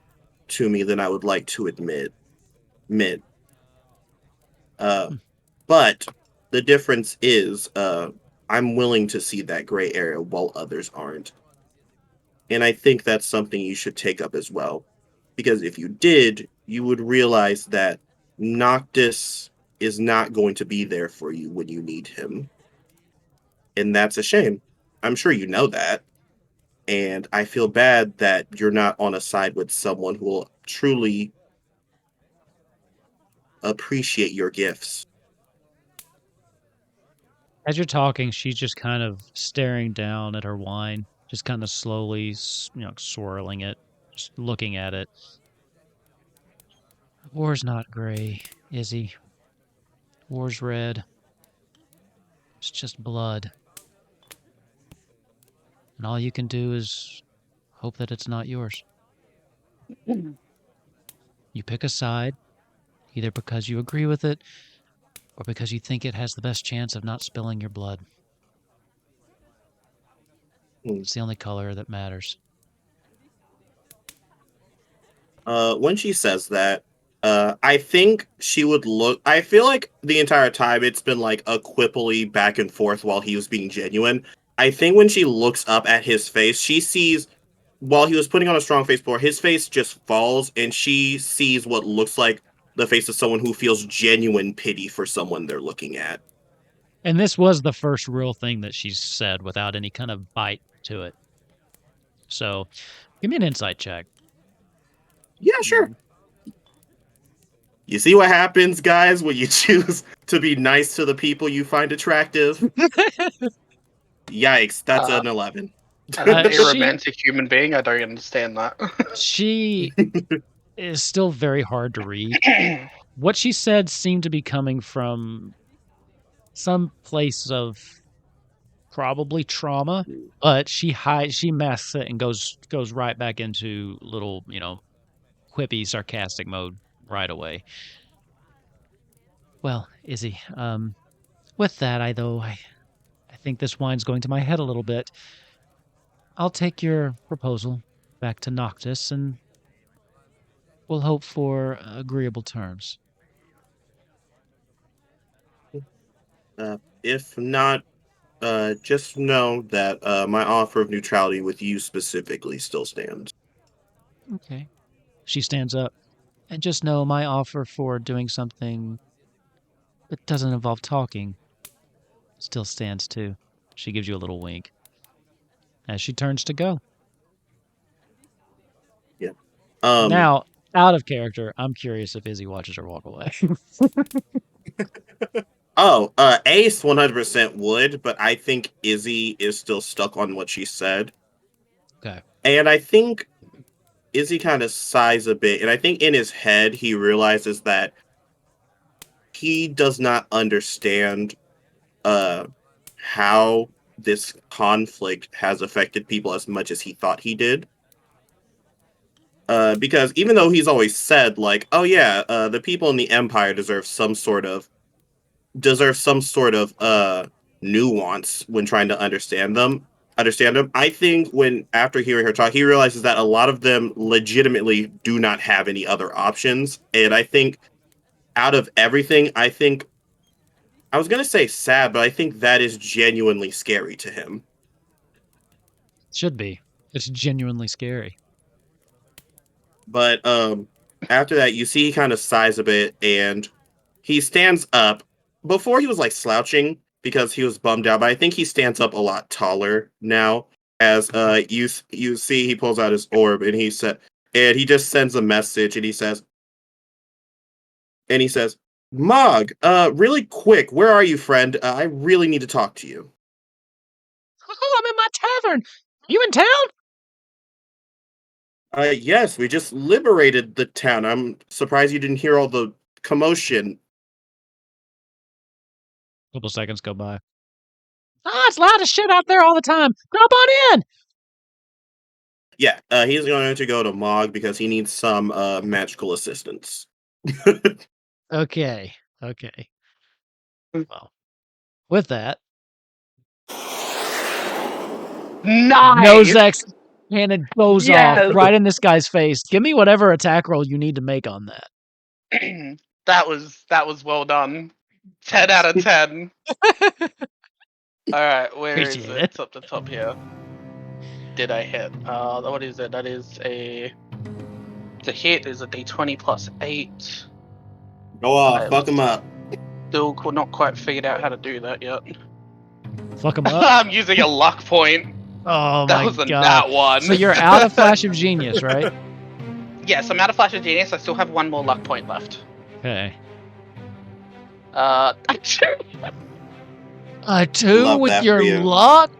to me than I would like to admit. Uh, Hmm. but the difference is I'm willing to see that gray area while others aren't. And I think that's something you should take up as well. Because if you did, you would realize that Noctis is not going to be there for you when you need him. And that's a shame. I'm sure you know that. And I feel bad that you're not on a side with someone who will truly appreciate your gifts. As you're talking, she's just kind of staring down at her wine, just kind of slowly, swirling it, just looking at it. War's not gray, Izzy. War's red. It's just blood. And all you can do is hope that it's not yours. You pick a side, either because you agree with it or because you think it has the best chance of not spilling your blood. It's the only color that matters. When she says that, I think she would look. I feel like the entire time it's been like a quipply back and forth while he was being genuine. I think when she looks up at his face, she sees, while he was putting on a strong face before, his face just falls and she sees what looks like the face of someone who feels genuine pity for someone they're looking at. And this was the first real thing that she said without any kind of bite to it. So give me an insight check. Yeah, sure. You see what happens, guys, when you choose to be nice to the people you find attractive? Yikes, that's an 11. As an She- aromantic human being, I don't understand that. She is still very hard to read. What she said seemed to be coming from some place of probably trauma, but she masks it and goes right back into little, quippy, sarcastic mode right away. Well, Izzy, with that, I think this wine's going to my head a little bit. I'll take your proposal back to Noctis, and we'll hope for agreeable terms. If not, just know that my offer of neutrality with you specifically still stands. Okay. She stands up. And just know my offer for doing something that doesn't involve talking still stands too. She gives you a little wink as she turns to go. Yeah. Now, out of character, I'm curious if Izzy watches her walk away. Ace 100% would, but I think Izzy is still stuck on what she said. Okay. And I think Izzy kind of sighs a bit, and I think in his head he realizes that he does not understand how this conflict has affected people as much as he thought he did. Because even though he's always said, like, oh yeah, the people in the Empire deserve some sort of nuance when trying to understand them. I think when after hearing her talk, he realizes that a lot of them legitimately do not have any other options. And I think out of everything, I was gonna say sad, but I think that is genuinely scary to him. Should be. It's genuinely scary. But after that, you see he kind of sighs a bit and he stands up. Before he was like slouching because he was bummed out, but I think he stands up a lot taller now. As you see, he pulls out his orb and he just sends a message and he says, Mog, really quick, where are you, friend? I really need to talk to you. Oh, I'm in my tavern. You in town? Yes, we just liberated the town. I'm surprised you didn't hear all the commotion. A couple seconds go by. It's loud as shit out there all the time. Drop on in. Yeah, he's going to go to Mog because he needs some magical assistance. Okay. Well, with that, Nice! Nose X cannon goes Yes! off right in this guy's face. Give me whatever attack roll you need to make on that. That was well done. 10 out of 10. Alright, where is Appreciate it? it. It's up the top here. Did I hit? What is it? That is the hit is a d20 plus 8. Go off, fuck him up. Still not quite figured out how to do that yet. Fuck him up. I'm using a luck point. Oh That my was a god. nat one. So you're out of Flash of Genius, right? Yes, I'm out of Flash of Genius. I still have one more luck point left. Okay. Uh, A 2 Love with that your for you. luck?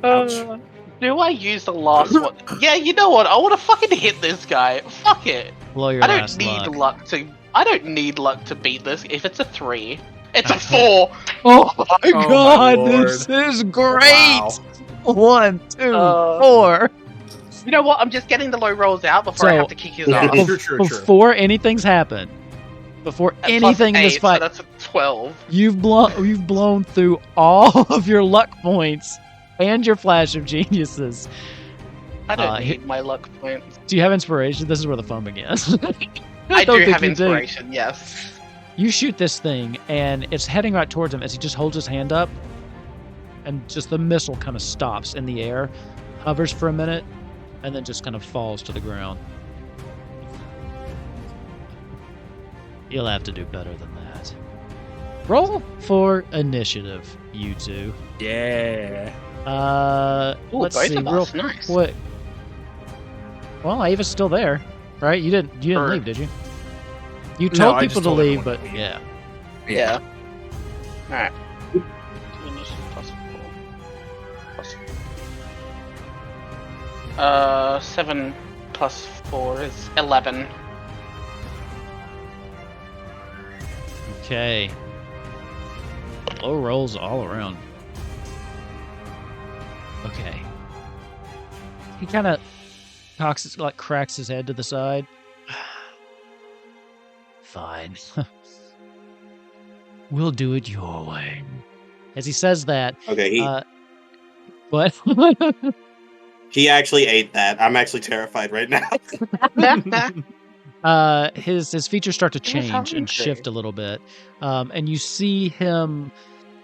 do I use the last one? Yeah, you know what? I want to fucking hit this guy. Fuck it. Blow your I don't last need luck. luck to. I don't need luck to beat this. If it's a 3, it's a 4. Oh my my god, lord. this is great! Wow. 1, 2, Uh, 4. You know what? I'm just getting the low rolls out before I So- have to kick his Yeah, ass. true. Before anything's happened, before Plus anything in 8, this fight, So that's a 12. you've blown through all of your luck points and your Flash of Geniuses. I don't he- need my luck points. Do you have inspiration? This is where the fun begins. I don't do think have you do. inspiration, yes. You shoot this thing, and it's heading right towards him as he just holds his hand up, and just the missile kind of stops in the air, hovers for a minute, and then just kind of falls to the ground. You'll have to do better than that. Roll for initiative, you two. Yeah. Ooh, Let's both see. of Real us, nice. quick. Well, Ava's still there, right? You didn't Sure. leave, did you? You No, told I people just to told leave, everyone but to leave. yeah. Yeah. Alright. Initiative plus 4. 7 plus 4 is 11. Okay. Low rolls all around. Okay. He kind of cracks his head to the side. Fine. We'll do it your way. As he says that, Okay, what? he actually ate that. I'm actually terrified right now. His features start to He was change and hungry. shift a little bit, and you see him.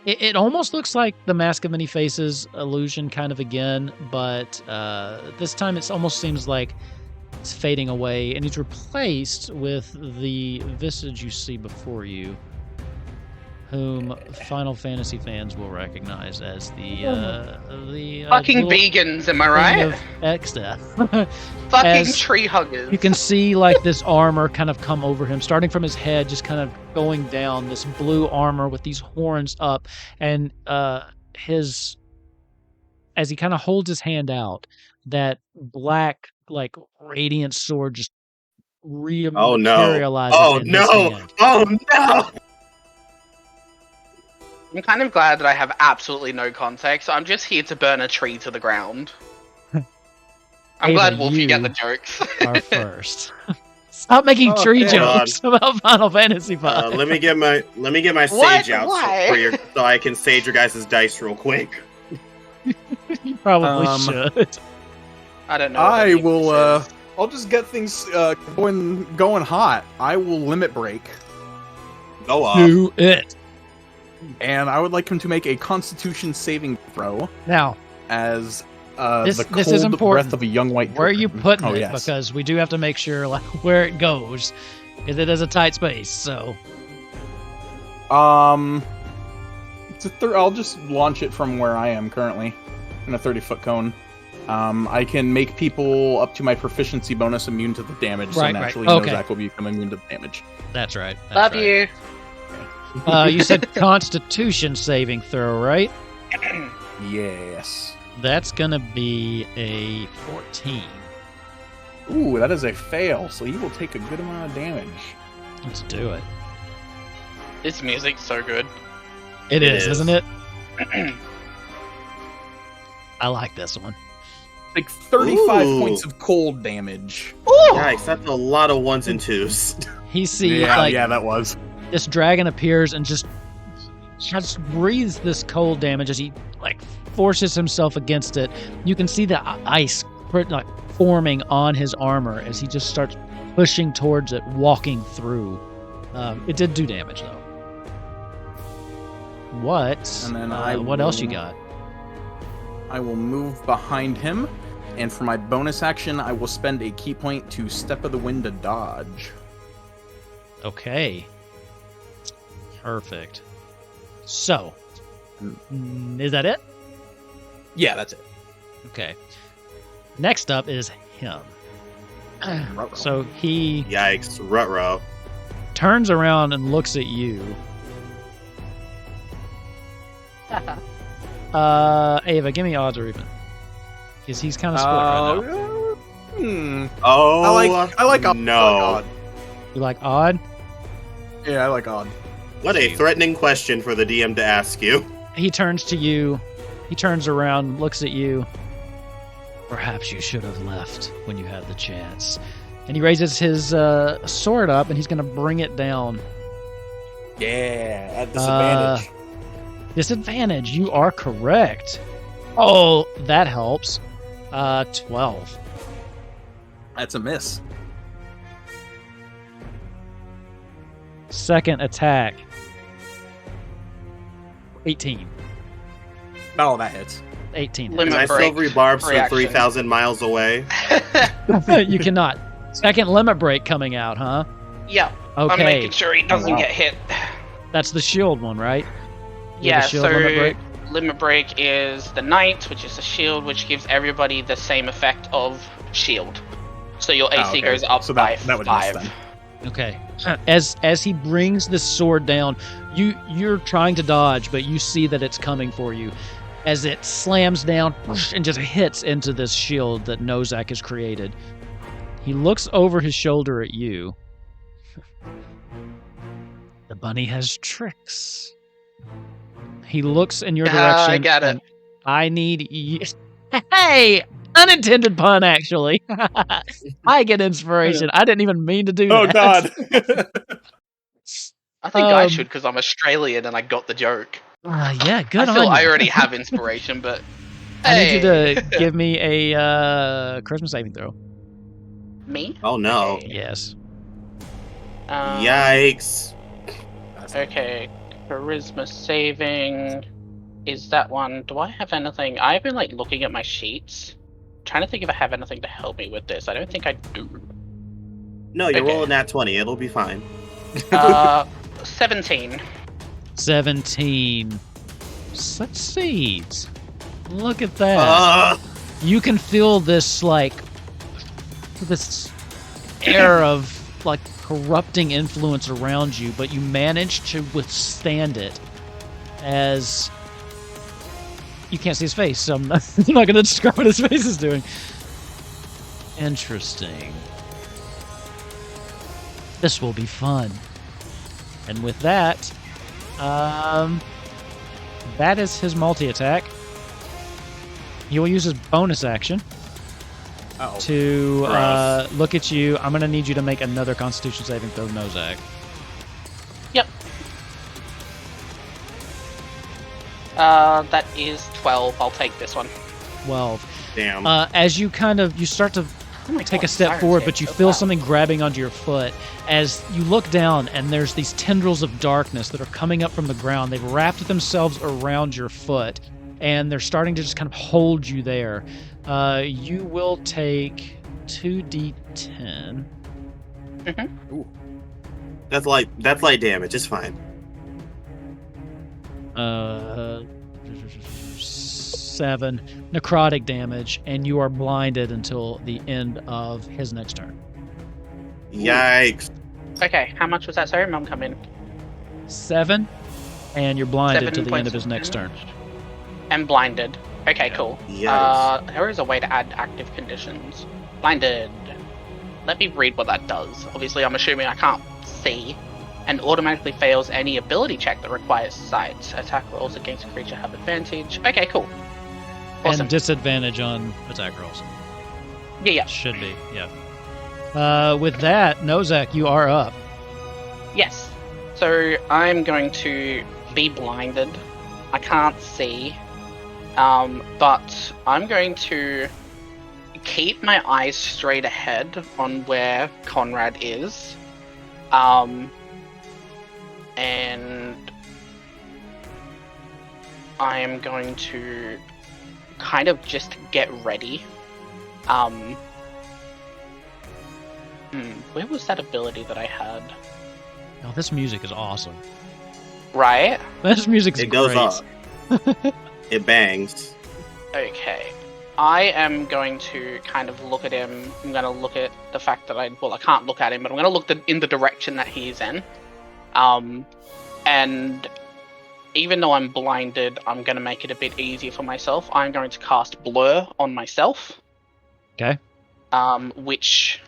It almost looks like the Mask of Many Faces illusion kind of again, but this time it almost seems like it's fading away, and he's replaced with the visage you see before you, whom Final Fantasy fans will recognize as the Fucking little vegans, am I thing right? of Exdeath. Fucking as tree huggers. You can see like this armor kind of come over him, starting from his head, just kind of going down. This blue armor with these horns up, and as he kind of holds his hand out, that black like radiant sword just Oh no! rematerializes Oh in his no! hand. Oh no! I'm kind of glad that I have absolutely no context. I'm just here to burn a tree to the ground. I'm Ava, glad Wolf, you you get the jokes. Are first. Stop making tree Okay. jokes about Final Fantasy V. Let me get my What? sage out Why? so I can sage your guys' dice real quick. You probably Um, should. I don't know. what I any will. of this is. I'll just get things going hot. I will limit break, Go off. Do it. and I would like him to make a Constitution saving throw Now, as This- the this cold is important. breath of a young white. where are you dragon. putting Oh, it? yes. Because we do have to make sure like where it goes. Because it is a tight space, so I'll just launch it from where I am currently, in a 30-foot cone. I can make people up to my proficiency bonus immune to the damage, so Right, naturally okay. Nozak will become immune to the damage. that's right. That's Love right. you. You said Constitution saving throw, right? Yes. That's gonna be a 14. Ooh, that is a fail, so you will take a good amount of damage. Let's do it. This music's so good. It is, is. isn't it? I like this one. Like 35 Ooh. points of cold damage. Yikes, that's a lot of ones and twos. He sees Yeah, like that was. this dragon appears and just breathes this cold damage as he like forces himself against it. You can see the ice like forming on his armor as he just starts pushing towards it, walking through. It did do damage though. What? And then what else you got? I will move behind him, and for my bonus action, I will spend a key point to Step of the Wind to dodge. Okay. Perfect. So, is that it? Yeah, that's it. Okay. Next up is him. So he Yikes, ruh-roh. turns around and looks at you. Ava, give me odds or even. Because he's kind of split right now. Oh, I like odd. no. I like odd. You like odd? Yeah, I like odd. What a threatening question for the DM to ask you. He turns to you. He turns around, looks at you. Perhaps you should have left when you had the chance. And he raises his sword up, and he's going to bring it down. Yeah, at disadvantage. Disadvantage, you are correct. Oh, that helps. 12. That's a miss. Second attack. 18. Oh, that hits. 18. Limit Can I break. silvery barbs from Reaction. 3,000 miles away? You cannot. Second limit break coming out, huh? Yeah. Okay. I'm making sure he doesn't wow. get hit. That's the shield one, right? You Yeah, have a shield so limit break? limit break is the knight, which is a shield, which gives everybody the same effect of shield. So your AC okay. goes up So by that would miss 5. then. Okay. As he brings this sword down, you're trying to dodge, but you see that it's coming for you. As it slams down and just hits into this shield that Nozak has created. He looks over his shoulder at you. The bunny has tricks. He looks in your direction. I got it. and I need you. Hey! Unintended pun, actually. I get inspiration. I didn't even mean to do Oh, that. God. I think I Um, should because I'm Australian and I got the joke. Yeah, good I feel on you. I already have inspiration, but I need you hey. to give me a Christmas saving throw. Me? Oh, no. Okay. Yes. Yikes. Okay, charisma saving is that one. Do I have anything? I've been like looking at my sheets, trying to think if I have anything to help me with this. I don't think I do. No, you're Okay. rolling that 20. It'll be fine. 17. 17. Succeeds. Look at that. You can feel this this air of like corrupting influence around you, but you manage to withstand it as you can't see his face, so I'm not going to describe what his face is doing. Interesting. This will be fun. And with that, that is his multi-attack. He will use his bonus action Uh-oh. to Gross. look at you. I'm going to need you to make another Constitution saving throw, Nozak. Yep. That is 12. I'll take this one. 12. Damn. As you you start to Oh my take God, a step Siren's forward, hit but you so feel fast. something grabbing onto your foot as you look down, and there's these tendrils of darkness that are coming up from the ground. They've wrapped themselves around your foot, and they're starting to just kind of hold you there. You will take 2d10. That's light damage. It's fine. 7 necrotic damage, and you are blinded until the end of his next turn. Yikes. Okay, how much was that? Sorry, Mum, come in. 7, and you're blinded 7 till the end of points his next turn. damage. And blinded. Okay, cool. Yikes. There is a way to add active conditions. Blinded. Let me read what that does. Obviously, I'm assuming I can't see. And automatically fails any ability check that requires sight. Attack rolls against a creature have advantage. Okay, cool. Awesome. And disadvantage on attack rolls. Yeah. Should be, yeah. With that, Nozak, you are up. Yes. So I'm going to be blinded. I can't see. But I'm going to keep my eyes straight ahead on where Conrad is. And I am going to kind of just get ready. Where was that ability that I had? Oh, this music is awesome. right? This music's It goes great. off. It bangs. Okay. I am going to kind of look at him. I'm going to look at the fact that I can't look at him, but I'm going to look in the direction that he's in. And even though I'm blinded, I'm going to make it a bit easier for myself. I'm going to cast Blur on myself. Okay. Which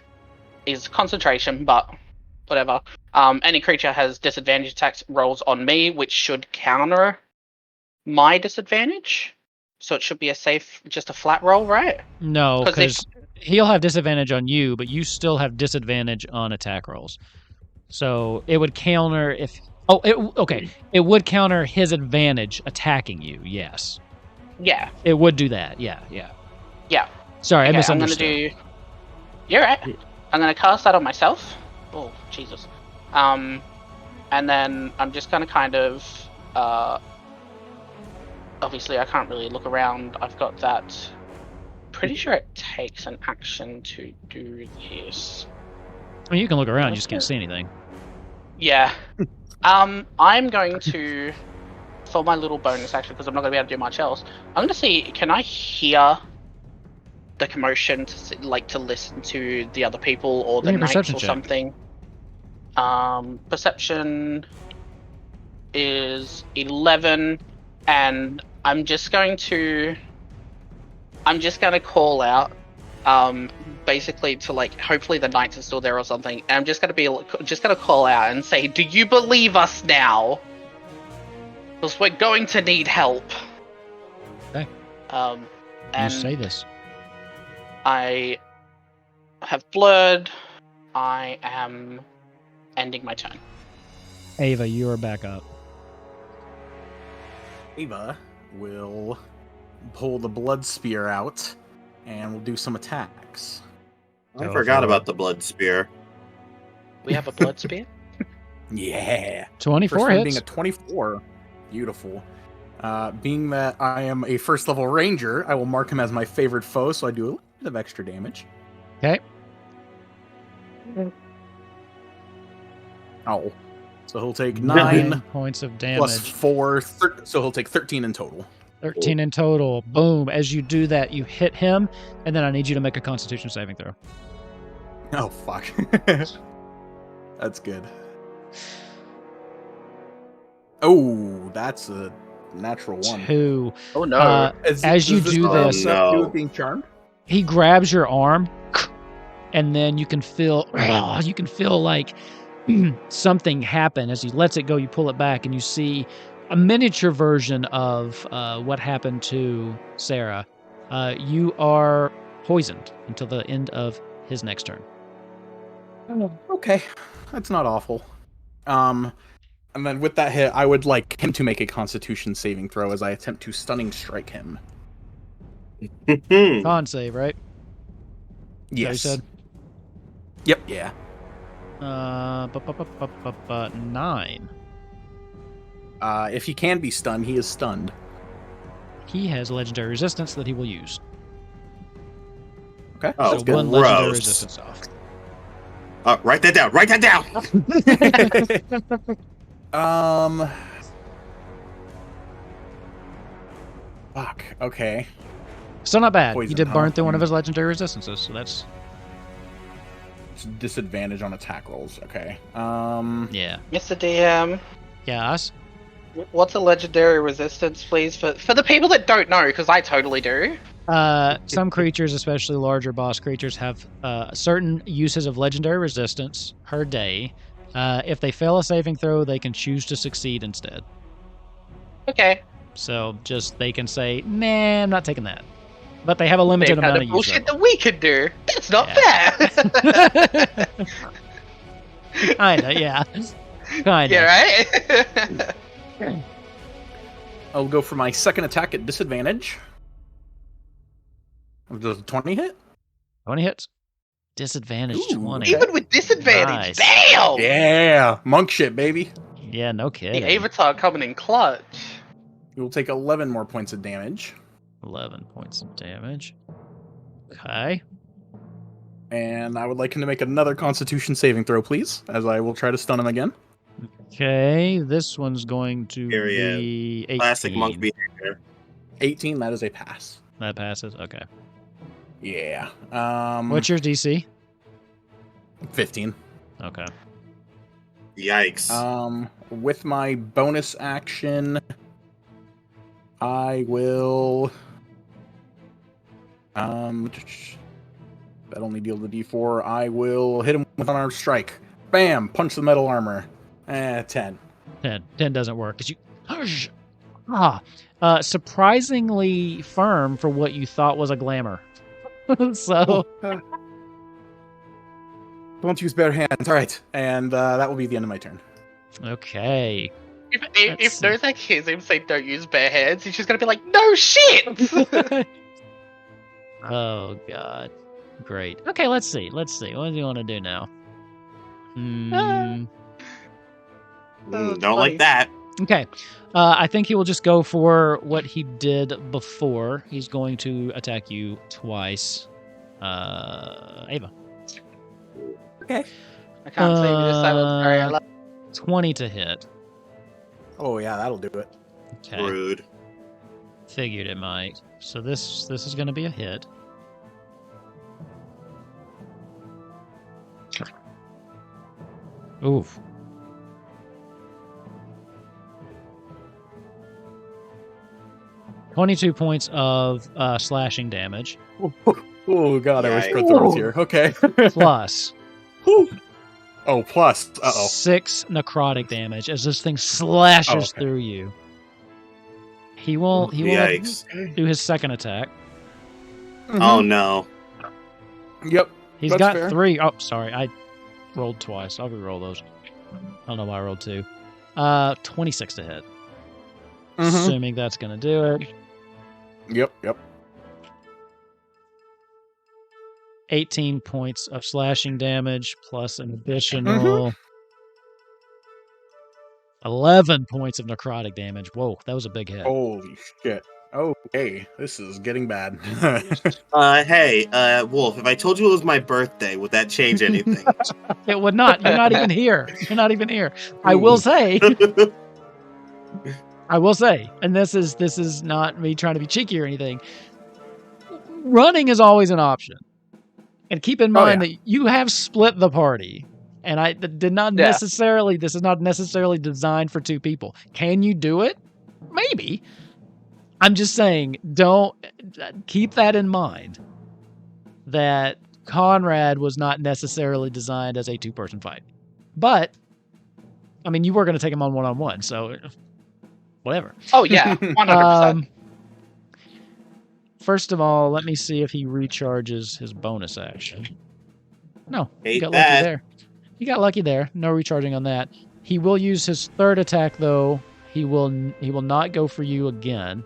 is concentration, but whatever. Any creature has disadvantage attacks rolls on me, which should counter my disadvantage. So it should be just a flat roll, right? No, 'Cause if- because he'll have disadvantage on you, but you still have disadvantage on attack rolls. So it would counter if. Oh, okay. It would counter his advantage attacking you. Yes, Yeah. it would do that. Yeah. Yeah. Sorry, I Okay, I'm misunderstood. gonna do. You're right. Yeah. I'm gonna cast that on myself. Oh Jesus. And then I'm just gonna kind of. Obviously, I can't really look around. I've got that. Pretty sure it takes an action to do this. I mean, you can look around. You just can't see anything. Yeah. I'm going to, for my little bonus action, because I'm not going to be able to do much else, I'm going to see, can I hear the commotion to listen to the other people or the Give me a knights perception or check. something? Perception is 11, and I'm just going to call out, basically to hopefully the knights are still there or something, and I'm just gonna call out and say, do you believe us now? Because we're going to need help. Okay. And You say this. I have blurred. I am ending my turn. Ava, you are back up. Ava will pull the blood spear out and we'll do some attacks. I Go forgot for about it. the blood spear. We have a blood spear. Yeah. 24 First one hits. being a 24. Beautiful. Being that I am a first level ranger, I will mark him as my favorite foe, so I do a little bit of extra damage. Okay. Oh. So he'll take 9 9 points of plus damage. 4, so he'll take 13 in total. 13 in total. Boom. As you do that, you hit him, and then I need you to make a Constitution saving throw. Oh, fuck. That's good. Oh, that's a natural 1. 2. Oh no. As you do this, do with being charmed? he grabs your arm, and then you can feel like something happen. As he lets it go, you pull it back, and you see a miniature version of what happened to Sara. You are poisoned until the end of his next turn. Okay, that's not awful. And then with that hit, I would like him to make a Constitution saving throw as I attempt to stunning strike him. Con save, right? Yes. Is that what you said? Yep. Yeah. 9. If he can be stunned, he is stunned. He has legendary resistance that he will use. Okay. Oh, So that's good. one legendary gross. resistance off. Write that down. Write that down. Fuck. Okay. Still not bad. Poison, You did huh? burn through one of his legendary resistances, so that's It's disadvantage on attack rolls. Okay. yeah. Mr. DM, Yes. what's a legendary resistance, please, for the people that don't know, because I totally do. Some creatures, especially larger boss creatures, have certain uses of legendary resistance per day. If they fail a saving throw, they can choose to succeed instead. Okay. So just they can say, "Nah, I'm not taking that." But they have a limited Same kind amount of of use. bullshit that we could do. That's not fair. Kinda, yeah. Kinda. Yeah, right? I'll go for my second attack at disadvantage. Does a 20 hit? 20 hits. Disadvantage Ooh, 20. Even with disadvantage. Nice. Damn! Yeah, monk shit, baby. Yeah, no kidding. The Avatar coming in clutch. You will take 11 more points of damage. 11 points of damage. Okay. And I would like him to make another Constitution saving throw, please, as I will try to stun him again. Okay, this one's going to Period. be 18. Classic monk behavior. 18, that is a pass. That passes. Okay. Yeah. What's your DC? 15. Okay. Yikes. With my bonus action, I will. That only deal the D4. I will hit him with unarmed strike. Bam! Punch the metal armor. 10. 10. 10 doesn't work. 'Cause surprisingly firm for what you thought was a glamour. So Don't use bare hands. All right, and that will be the end of my turn. okay. If Nozak hears him say don't use bare hands, he's just gonna be like, no shit! Oh god. Great. Okay, let's see. What do you want to do now? Don't funny. like that. Okay. I think he will just go for what he did before. He's going to attack you twice. Ava. Okay. I can't say we just silence Ariella. 20 to hit. Oh yeah, that'll do it. Okay. Rude. Figured it might. So this is going to be a hit. Oof. $22 points of slashing damage. Oh god, I wish Yikes. Grunthor was here. Okay. Plus Oh, plus. 6 necrotic damage as this thing slashes okay. through you. He will Yikes. do his second attack. Oh no. Yep. He's That's got fair. 3. Oh, sorry. I rolled twice. I'll re-roll those. I don't know why I rolled 2. 26 to hit. Assuming that's going to do it. Yep. 18 points of slashing damage plus an additional 11 points of necrotic damage. Whoa, that was a big hit. Holy shit. Okay, this is getting bad. Hey, Wolf, if I told you it was my birthday, would that change anything? It would not. You're not even here. You're not even here. I will say, and this is not me trying to be cheeky or anything. Running is always an option. And keep in mind that you have split the party. And I did not necessarily, this is not necessarily designed for 2 people. Can you do it? Maybe. I'm just saying, don't keep that in mind. That Conrad was not necessarily designed as a 2-person fight. But, I mean, you were going to take him on one-on-one, so whatever. Oh yeah, 100%. First of all, let me see if he recharges his bonus action. No, he Hate got that. lucky there. He got lucky there. No recharging on that. He will use his third attack, though. He will not go for you again.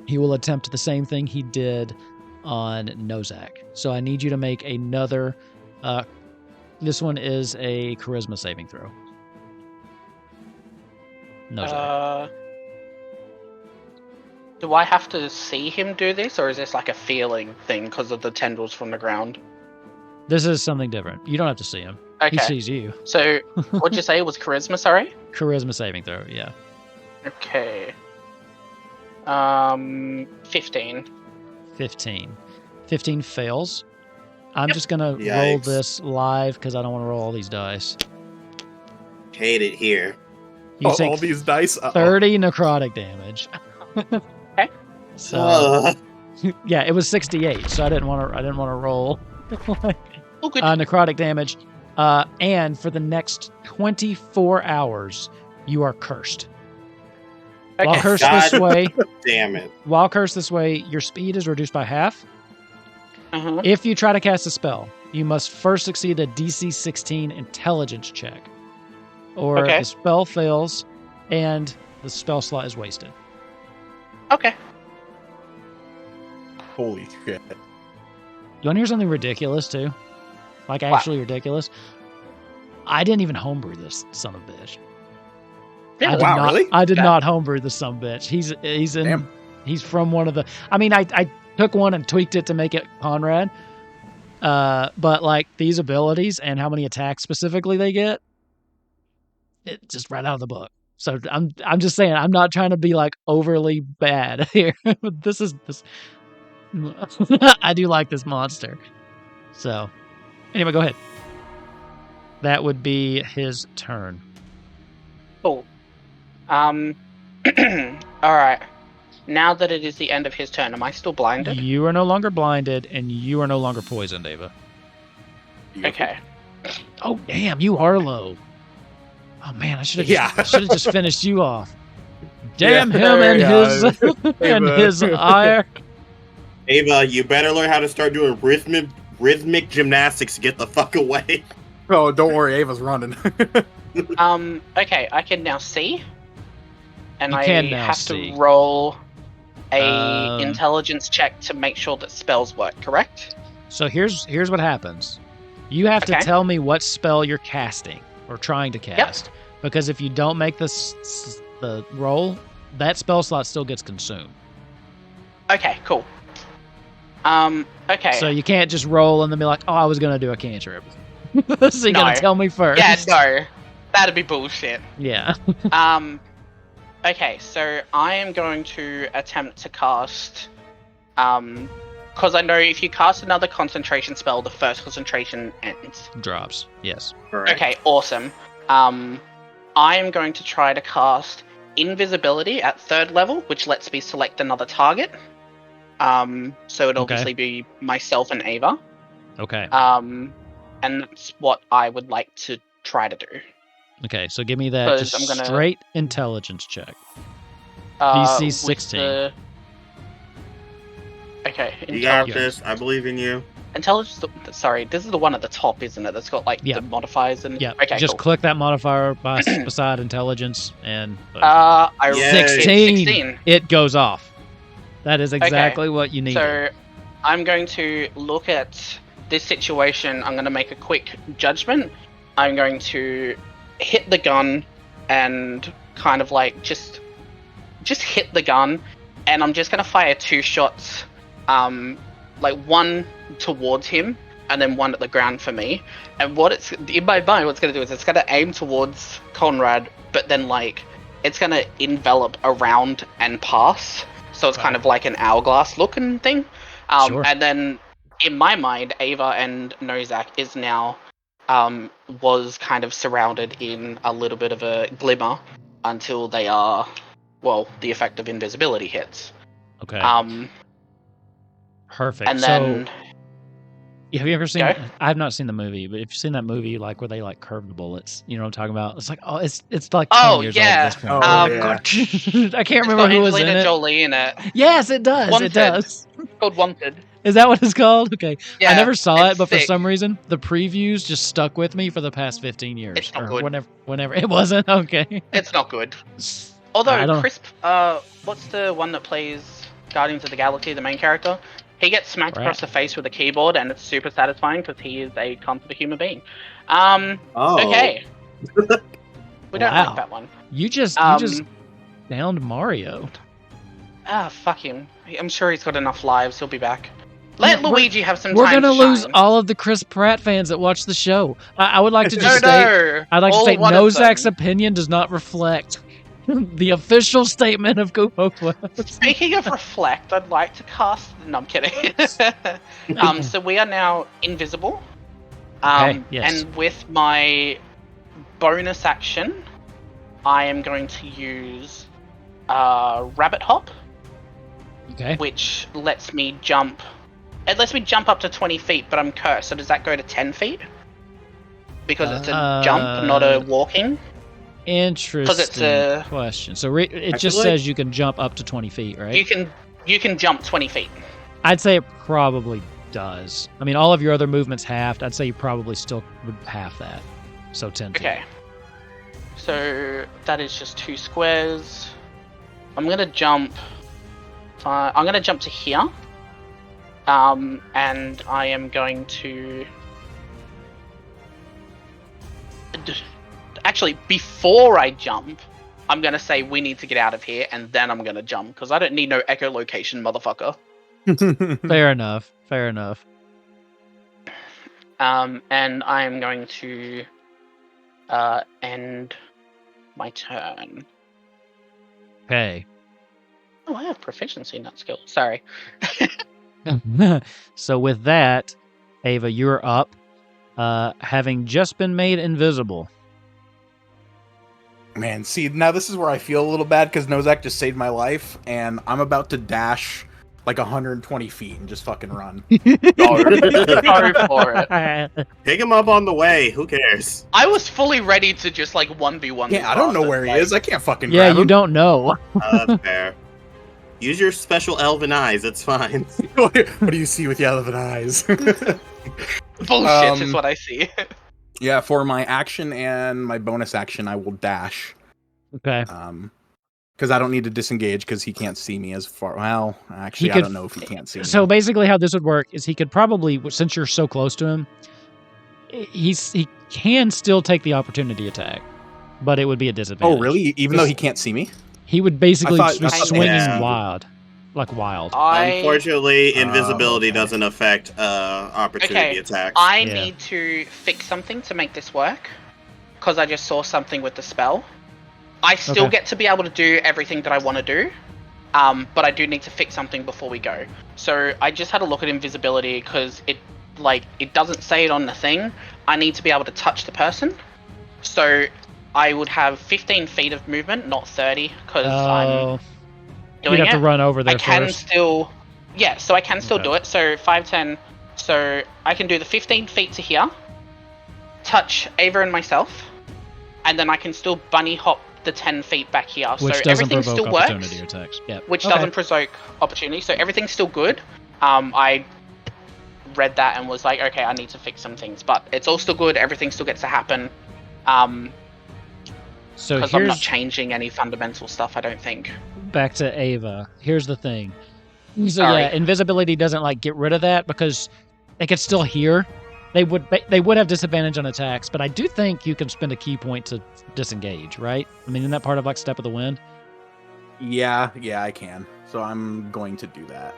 He will attempt the same thing he did on Nozak. So I need you to make another. This one is a charisma saving throw. Nozak. Do I have to see him do this, or is this like a feeling thing because of the tendrils from the ground? This is something different. You don't have to see him. Okay. He sees you. So, what'd you say it was charisma, sorry? Charisma saving throw, yeah. Okay. 15. 15 fails. I'm just going to roll Yikes. this live because I don't want to roll all these dice. Hate it here. You take all these dice? 30 necrotic damage. Okay. So, yeah, it was 68, so I didn't want to roll Oh, good. necrotic damage. And for the next 24 hours, you are cursed. Okay. While cursed God. this way, Damn it. while cursed this way, your speed is reduced by half. Uh-huh. If you try to cast a spell, you must first succeed a DC 16 intelligence check. Or Okay. the spell fails and the spell slot is wasted. Okay. Holy shit. You want to hear something ridiculous, too? Like, actually ridiculous? I didn't even homebrew this son of a bitch. Yeah, really? I did Yeah. not homebrew the son of a bitch. He's from one of the... I mean, I took one and tweaked it to make it Conrad. But, like, these abilities and how many attacks specifically they get, It just right out of the book. So I'm just saying, I'm not trying to be like overly bad here. this. I do like this monster. So anyway, go ahead. That would be his turn. Cool. All right. Now that it is the end of his turn, am I still blinded? You are no longer blinded, and you are no longer poisoned, Ava. Okay. Oh damn, you are low. Oh man, I should have just finished you off. Damn him and his and his ire. Ava, you better learn how to start doing rhythmic gymnastics to get the fuck away. Oh, don't worry, Ava's running. Okay, I can now see. And You I can now have see. to roll a intelligence check to make sure that spells work, correct? So here's what happens. You have to Okay. tell me what spell you're casting or trying to cast. Because if you don't make the roll, that spell slot still gets consumed. Okay, cool. Okay. So you can't just roll and then be like, oh, I was going to do a cantrip. So you got to tell me first. Yeah, no. That'd be bullshit. Yeah. Okay, so I am going to attempt to cast, because I know if you cast another concentration spell, the first concentration ends. Drops. Yes. Correct. Okay, awesome. I am going to try to cast invisibility at 3rd level, which lets me select another target. So it'll obviously be myself and Ava. Okay. And that's what I would like to try to do. Okay, so give me that just straight intelligence check. DC 16. Okay, you got this. I believe in you. Intelligence. Sorry, this is the one at the top, isn't it? That's got like the modifiers and. Yeah. Okay. Just cool. click that modifier beside intelligence and. I 16. It goes off. That is exactly what you need. So, I'm going to look at this situation. I'm going to make a quick judgment. I'm going to hit the gun and kind of like just hit the gun, and I'm just going to fire 2 shots, like one towards him and then one at the ground for me. And what it's in my mind, what's going to do is it's going to aim towards Conrad, but then like it's going to envelop around and pass. So it's kind of like an hourglass looking thing. And then in my mind, Ava and Nozak is now was kind of surrounded in a little bit of a glimmer until they are, well, the effect of invisibility hits. Okay. Perfect. And then, have you ever seen? I have not seen the movie, but if you've seen that movie, like where they like curve the bullets, you know what I'm talking about? It's like, oh, it's like 20 years old at this point. I can't remember who was in it. Jolie in it. Yes, it does. Wanted. It does. It's called Wanted. Is that what it's called? Okay. Yeah, I never saw it, but sick. for some reason, the previews just stuck with me for the past 15 years. It's not good. Whenever it wasn't okay. It's not good. Although Crisp, what's the one that plays Guardians of the Galaxy, the main character? He gets smacked across the face with a keyboard, and it's super satisfying because he is a cunt of a human being. Okay. We don't like that one. You just downed Mario. Fuck him. I'm sure he's got enough lives. He'll be back. Let Luigi have some time. We're gonna to lose shine. all of the Chris Pratt fans that watch the show. I would like to just say, I'd like to say Nozak's opinion does not reflect the official statement of Kupo. Speaking of reflect, I'd like to cast. No, I'm kidding. So we are now invisible. Yes. And with my bonus action, I am going to use Rabbit Hop. Okay. Which lets me jump. It lets me jump up to 20 feet, but I'm cursed. So does that go to 10 feet? Because it's a jump, not a walking. Interesting question. So it just says you can jump up to 20 feet, right? You can jump 20 feet. I'd say it probably does. I mean, all of your other movements halved. I'd say you probably still would half that. So 10 feet. Okay. So that is just 2 squares. I'm gonna jump. I'm gonna jump to here. And I am going to. Actually, before I jump, I'm going to say we need to get out of here, and then I'm going to jump, because I don't need no echolocation, motherfucker. Fair enough. Fair enough. And I am going to end my turn. Okay. Oh, I have proficiency in that skill. Sorry. So with that, Ava, you're up, having just been made invisible. Man, see, now this is where I feel a little bad because Nozak just saved my life, and I'm about to dash like 120 feet and just fucking run. Go for it. Pick him up on the way. Who cares? I was fully ready to just like 1v1. Yeah, I don't know where he is. I can't fucking Yeah, grab you him. don't know. That's fair. Use your special elven eyes. It's fine. What do you see with your elven eyes? Bullshit is what I see. Yeah, for my action and my bonus action, I will dash. Okay. Because I don't need to disengage because he can't see me as far. Well, actually, I don't know if he can't see me. So basically, how this would work is he could probably, since you're so close to him, he can still take the opportunity attack, but it would be a disadvantage. Oh, really? Even though he can't see me? He would basically I thought- be I thought- swinging Yeah. wild. Wild. Unfortunately, invisibility okay. doesn't affect opportunity attacks. I Yeah. need to fix something to make this work, because I just saw something with the spell. I still Okay. get to be able to do everything that I want to do, but I do need to fix something before we go. So I just had a look at invisibility because it doesn't say it on the thing. I need to be able to touch the person, so I would have 15 feet of movement, not 30, because I'm doing you'd have it. to run over there I can first. still, yeah, so I can still Okay. do it. So 5, 10, so I can do the 15 feet to here, touch Ava and myself, and then I can still bunny hop the 10 feet back here. Which so doesn't everything provoke still opportunity works, attacks. Yeah. which Okay. doesn't provoke opportunity. So everything's still good. I read that and was like, okay, I need to fix some things, but it's all still good. Everything still gets to happen. So Because I'm not here's changing any fundamental stuff, I don't think. back to Ava. Here's the thing. So Sorry. yeah, invisibility doesn't like get rid of that because they could still hear. They would have disadvantage on attacks, but I do think you can spend a key point to disengage, right? I mean, isn't that part of like Step of the Wind? Yeah, I can. So I'm going to do that.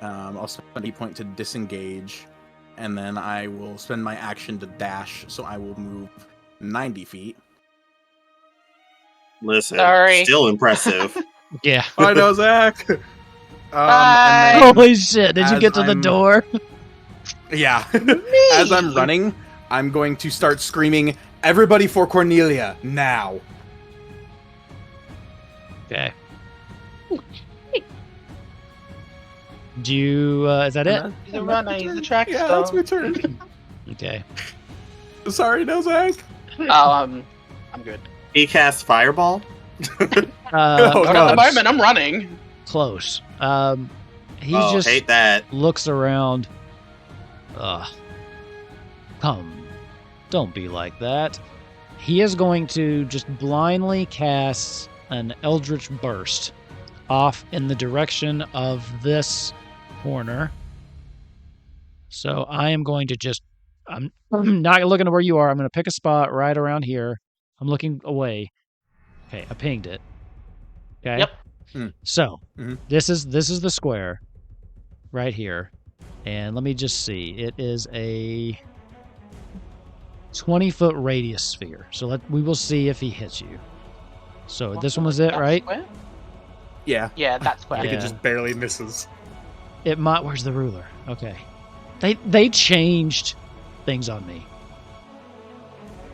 I'll spend a key point to disengage, and then I will spend my action to dash, so I will move 90 feet. Listen, Sorry. still impressive. Yeah. I know, Zach! Bye. And then, Holy shit! Did you as get to the I'm- door? yeah. As I'm running, I'm going to start screaming, "Everybody for Cornelia, now!" Okay. Do you? Is that it? He's a runner, he's a track Yeah, star. that's my turn. Okay. Sorry, no, Zach. I'm good. He casts Fireball. Oh, Not at the God. moment, I'm running. Close. He just Hate that. looks around. Come, don't be like that. He is going to just blindly cast an Eldritch Burst off in the direction of this corner. So I am going to just, I'm not looking at where you are. I'm going to pick a spot right around here. I'm looking away. Okay, I pinged it. Okay. Yep. So Mhm. this is the square right here. And let me just see. It is a 20-foot radius sphere. So we will see if he hits you. So this one was it, That right? square? Yeah, Yeah, that's I square. think Yeah. it just barely misses. It might. Where's the ruler? Okay. They changed things on me.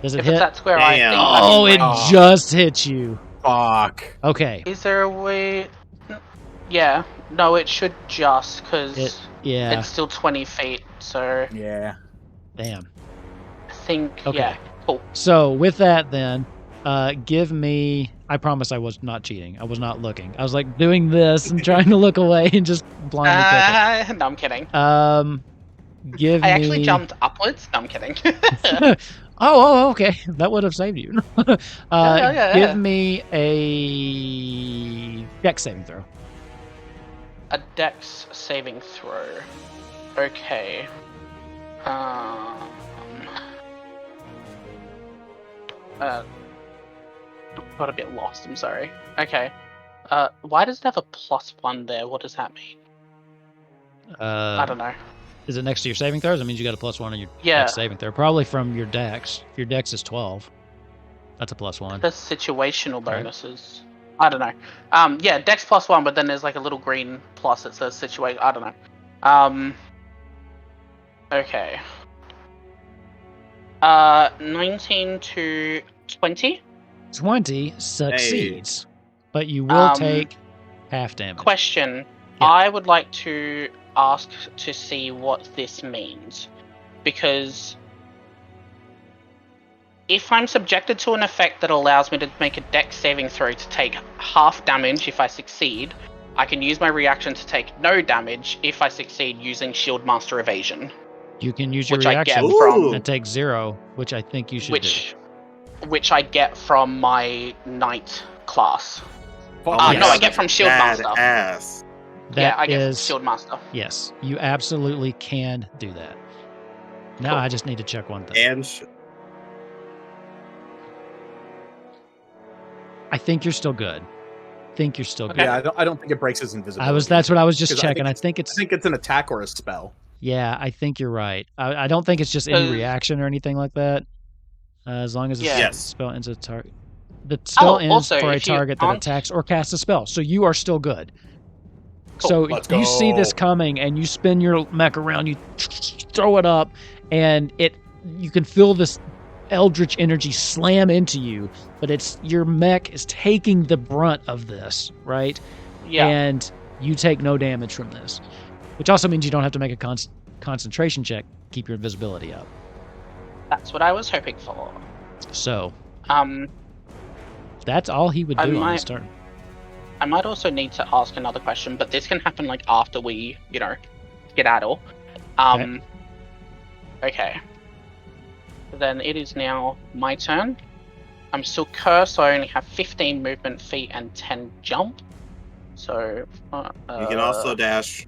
Does it If hit? it's that square, Damn. I think. Oh, it Oh. just hit you. Fuck. Okay. Is there a way? Yeah. No, it should just because Yeah. it's still 20 feet. So Yeah. Damn. I think. Okay. Yeah. Cool. So with that, then, give me. I promise I was not cheating. I was not looking. I was like doing this and trying to look away and just blindly pick No, I'm kidding. it. Give I me. actually jumped upwards. No, I'm kidding. Oh, okay. That would have saved you. Yeah. Give me a dex saving throw. A dex saving throw. Okay. Got a bit lost. I'm sorry. Okay. Why does it have a +1 there? What does that mean? I don't know. Is it next to your saving throws? That means you got a +1 on your Yeah. dex saving throw. Probably from your dex. If your dex is 12. That's a +1. The situational bonuses. I don't know. Yeah, Dex +1, but then there's like a little green plus that says situation. I don't know. Okay. 19 to 20. 20 succeeds, but you will take half damage. Question. Yeah. I would like to ask to see what this means, because if I'm subjected to an effect that allows me to make a dex saving throw to take half damage if I succeed, I can use my reaction to take no damage if I succeed using Shield Master Evasion. You can use your Which I get reaction from and take 0, which I think you should do. Which I get from my Knight class. Fuck No, yes. I get from Shield Master. Ass. Yeah, I get from is- Shield Master. Yes, you absolutely can do that. Now Cool. I just need to check one thing. And I think you're still good. Okay. Yeah, I don't think it breaks his invisibility. That's what I was just 'Cause checking. I I think it's an attack or a spell. yeah, I think you're right. I don't think it's just any reaction or anything like that. As long as the Yeah. spell ends a target. The spell ends also, for a if you target that aren't- attacks or casts a spell. So you are still good. Cool. So Let's you see this go. coming and you spin your mech around, you throw it up, and you can feel this eldritch energy slam into you, but your mech is taking the brunt of this, right? Yeah. And you take no damage from this, which also means you don't have to make a concentration check. Keep your invisibility up. That's what I was hoping for. So Um, that's all he would I do on might- his turn. I might also need to ask another question, but this can happen like after we, skedaddle. Okay. Then it is now my turn. I'm still cursed, so I only have 15 movement feet and 10 jump. So. you can also dash.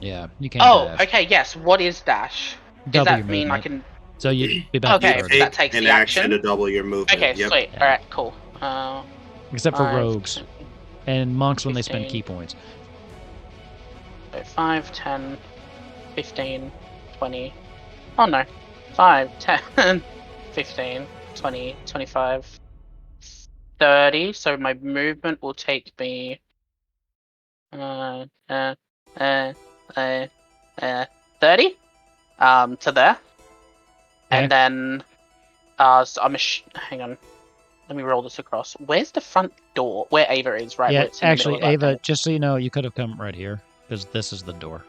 Yeah, you can. Oh, dash. okay. Yes. What is dash? Double Does your that mean I movement. can? So you be back Okay, to so your that takes an the action action. to double your movement. Okay, Yep. sweet. Yeah. All right, cool. except for 5, rogues and monks when they spend 15. key points. So 5, 10, 15, 20. Oh no. 5, 10, 15, 20, 25, 30. So my movement will take me 30 to there. Okay. And then so hang on. Let me roll this across. Where's the front door? Where Ava is, right? Yeah, where it's in the actually, middle of that Ava, thing. just so you know, you could have come right here because this is the door.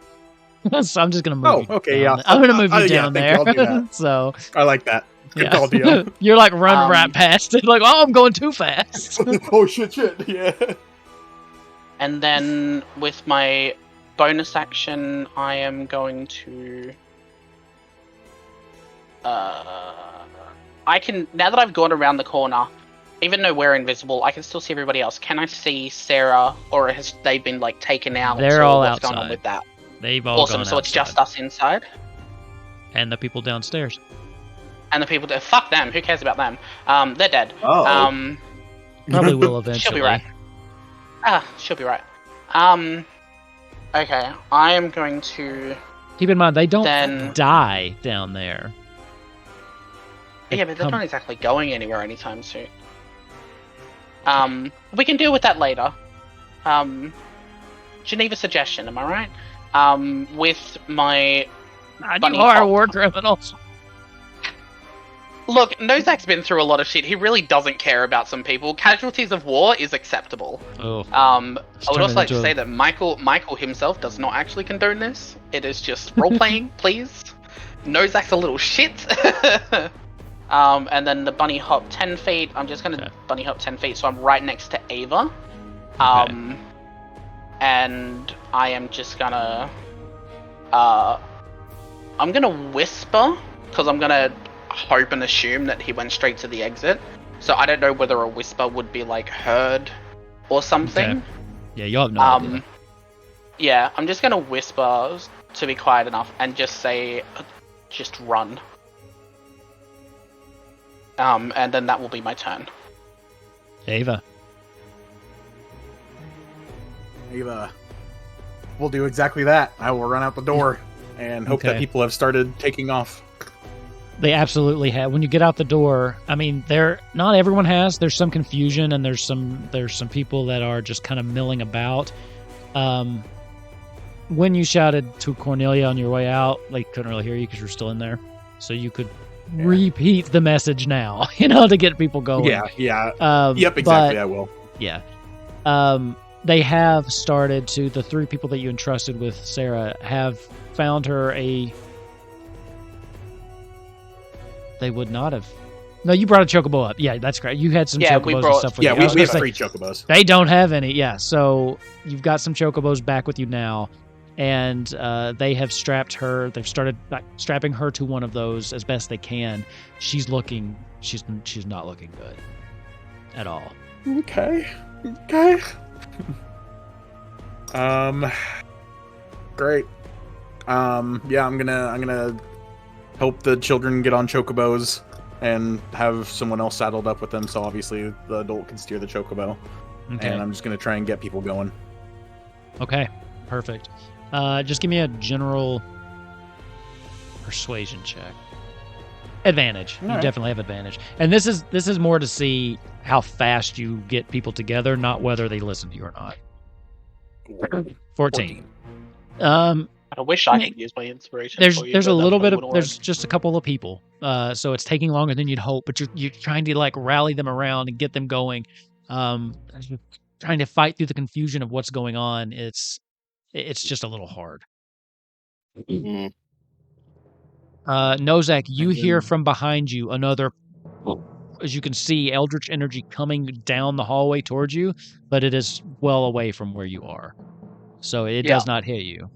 So I'm just gonna move. Oh, you okay, down yeah. I'm gonna move you Yeah, down thank there. you, I'll do that. So I like that. Good yeah, call, Dio. you're like run right Um, past it. Like, oh, I'm going too fast. Oh shit! Yeah. And then with my bonus action, I am going to. I can, now that I've gone around the corner, even though we're invisible, I can still see everybody else. Can I see Sara, or has they been like taken out? They're or all what's going on outside. with that? They've all Awesome. gone So it's outside. just us inside, And the people downstairs. and the people that fuck them. Who cares about them? They're dead. Oh. Probably will eventually. She'll be right. She'll be right. Okay, I am going to. Keep in mind, they don't Then- die down there. They Yeah, but they're come- not exactly going anywhere anytime soon. We can deal with that later. Geneva suggestion, am I right? With my You bunny are a hop. war criminal. Look, Nozak's been through a lot of shit. He really doesn't care about some people. Casualties of war is acceptable. Oh, I would turn also it like to into a- say that Michael himself does not actually condone this. It is just role playing, please. Nozak's a little shit. And then the bunny hop 10 feet. I'm just gonna Okay. bunny hop 10 feet, so I'm right next to Ava. Okay. And I am just gonna I'm gonna whisper, because I'm gonna hope and assume that he went straight to the exit. So I don't know whether a whisper would be like heard or something. Okay. Yeah, you'll have no idea. Yeah, I'm just gonna whisper to be quiet enough and just say, just run. And then that will be my turn. Ava. Ava, we'll do exactly that. I will run out the door and hope that Okay. people have started taking off. They absolutely have. When you get out the door, I mean, not everyone has. There's some confusion, and there's some people that are just kind of milling about. When you shouted to Cornelia on your way out, they couldn't really hear you because you're still in there. So you could repeat the message now, to get people going. Yeah. Yep, exactly. I will. Yeah. They have started to, the 3 people that you entrusted with Sara have found her they would not have. No, you brought a chocobo up. Yeah, that's great. You had some chocobos and stuff with you. Yeah, we have 3 chocobos. They don't have any. Yeah, so you've got some chocobos back with you now, and they have strapped her. They've started strapping her to one of those as best they can. She's not looking good at all. Okay. Great. Yeah, I'm gonna help the children get on chocobos and have someone else saddled up with them, so obviously the adult can steer the chocobo. Okay. And I'm just gonna try and get people going. Okay, perfect. Just give me a general persuasion check. Advantage. You definitely have advantage. And this is more to see how fast you get people together, not whether they listen to you or not. 14. I wish I could use my inspiration. There's a little bit of there's just a couple of people, so it's taking longer than you'd hope. But you're trying to rally them around and get them going. Trying to fight through the confusion of what's going on. It's just a little hard. Nozak, you hear from behind you another. As you can see, eldritch energy coming down the hallway towards you, but it is well away from where you are. So it does not hit you.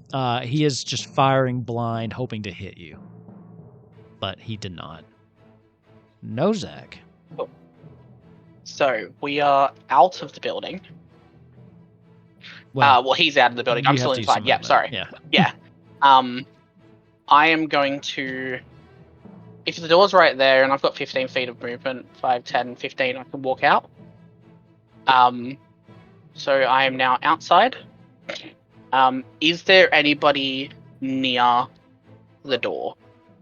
He is just firing blind, hoping to hit you. But he did not. Nozak. So we are out of the building. Well, he's out of the building. I'm still inside. Yeah, sorry. Yeah. I am going to... If the door's right there and I've got 15 feet of movement, 5, 10, 15, I can walk out. So I am now outside. Is there anybody near the door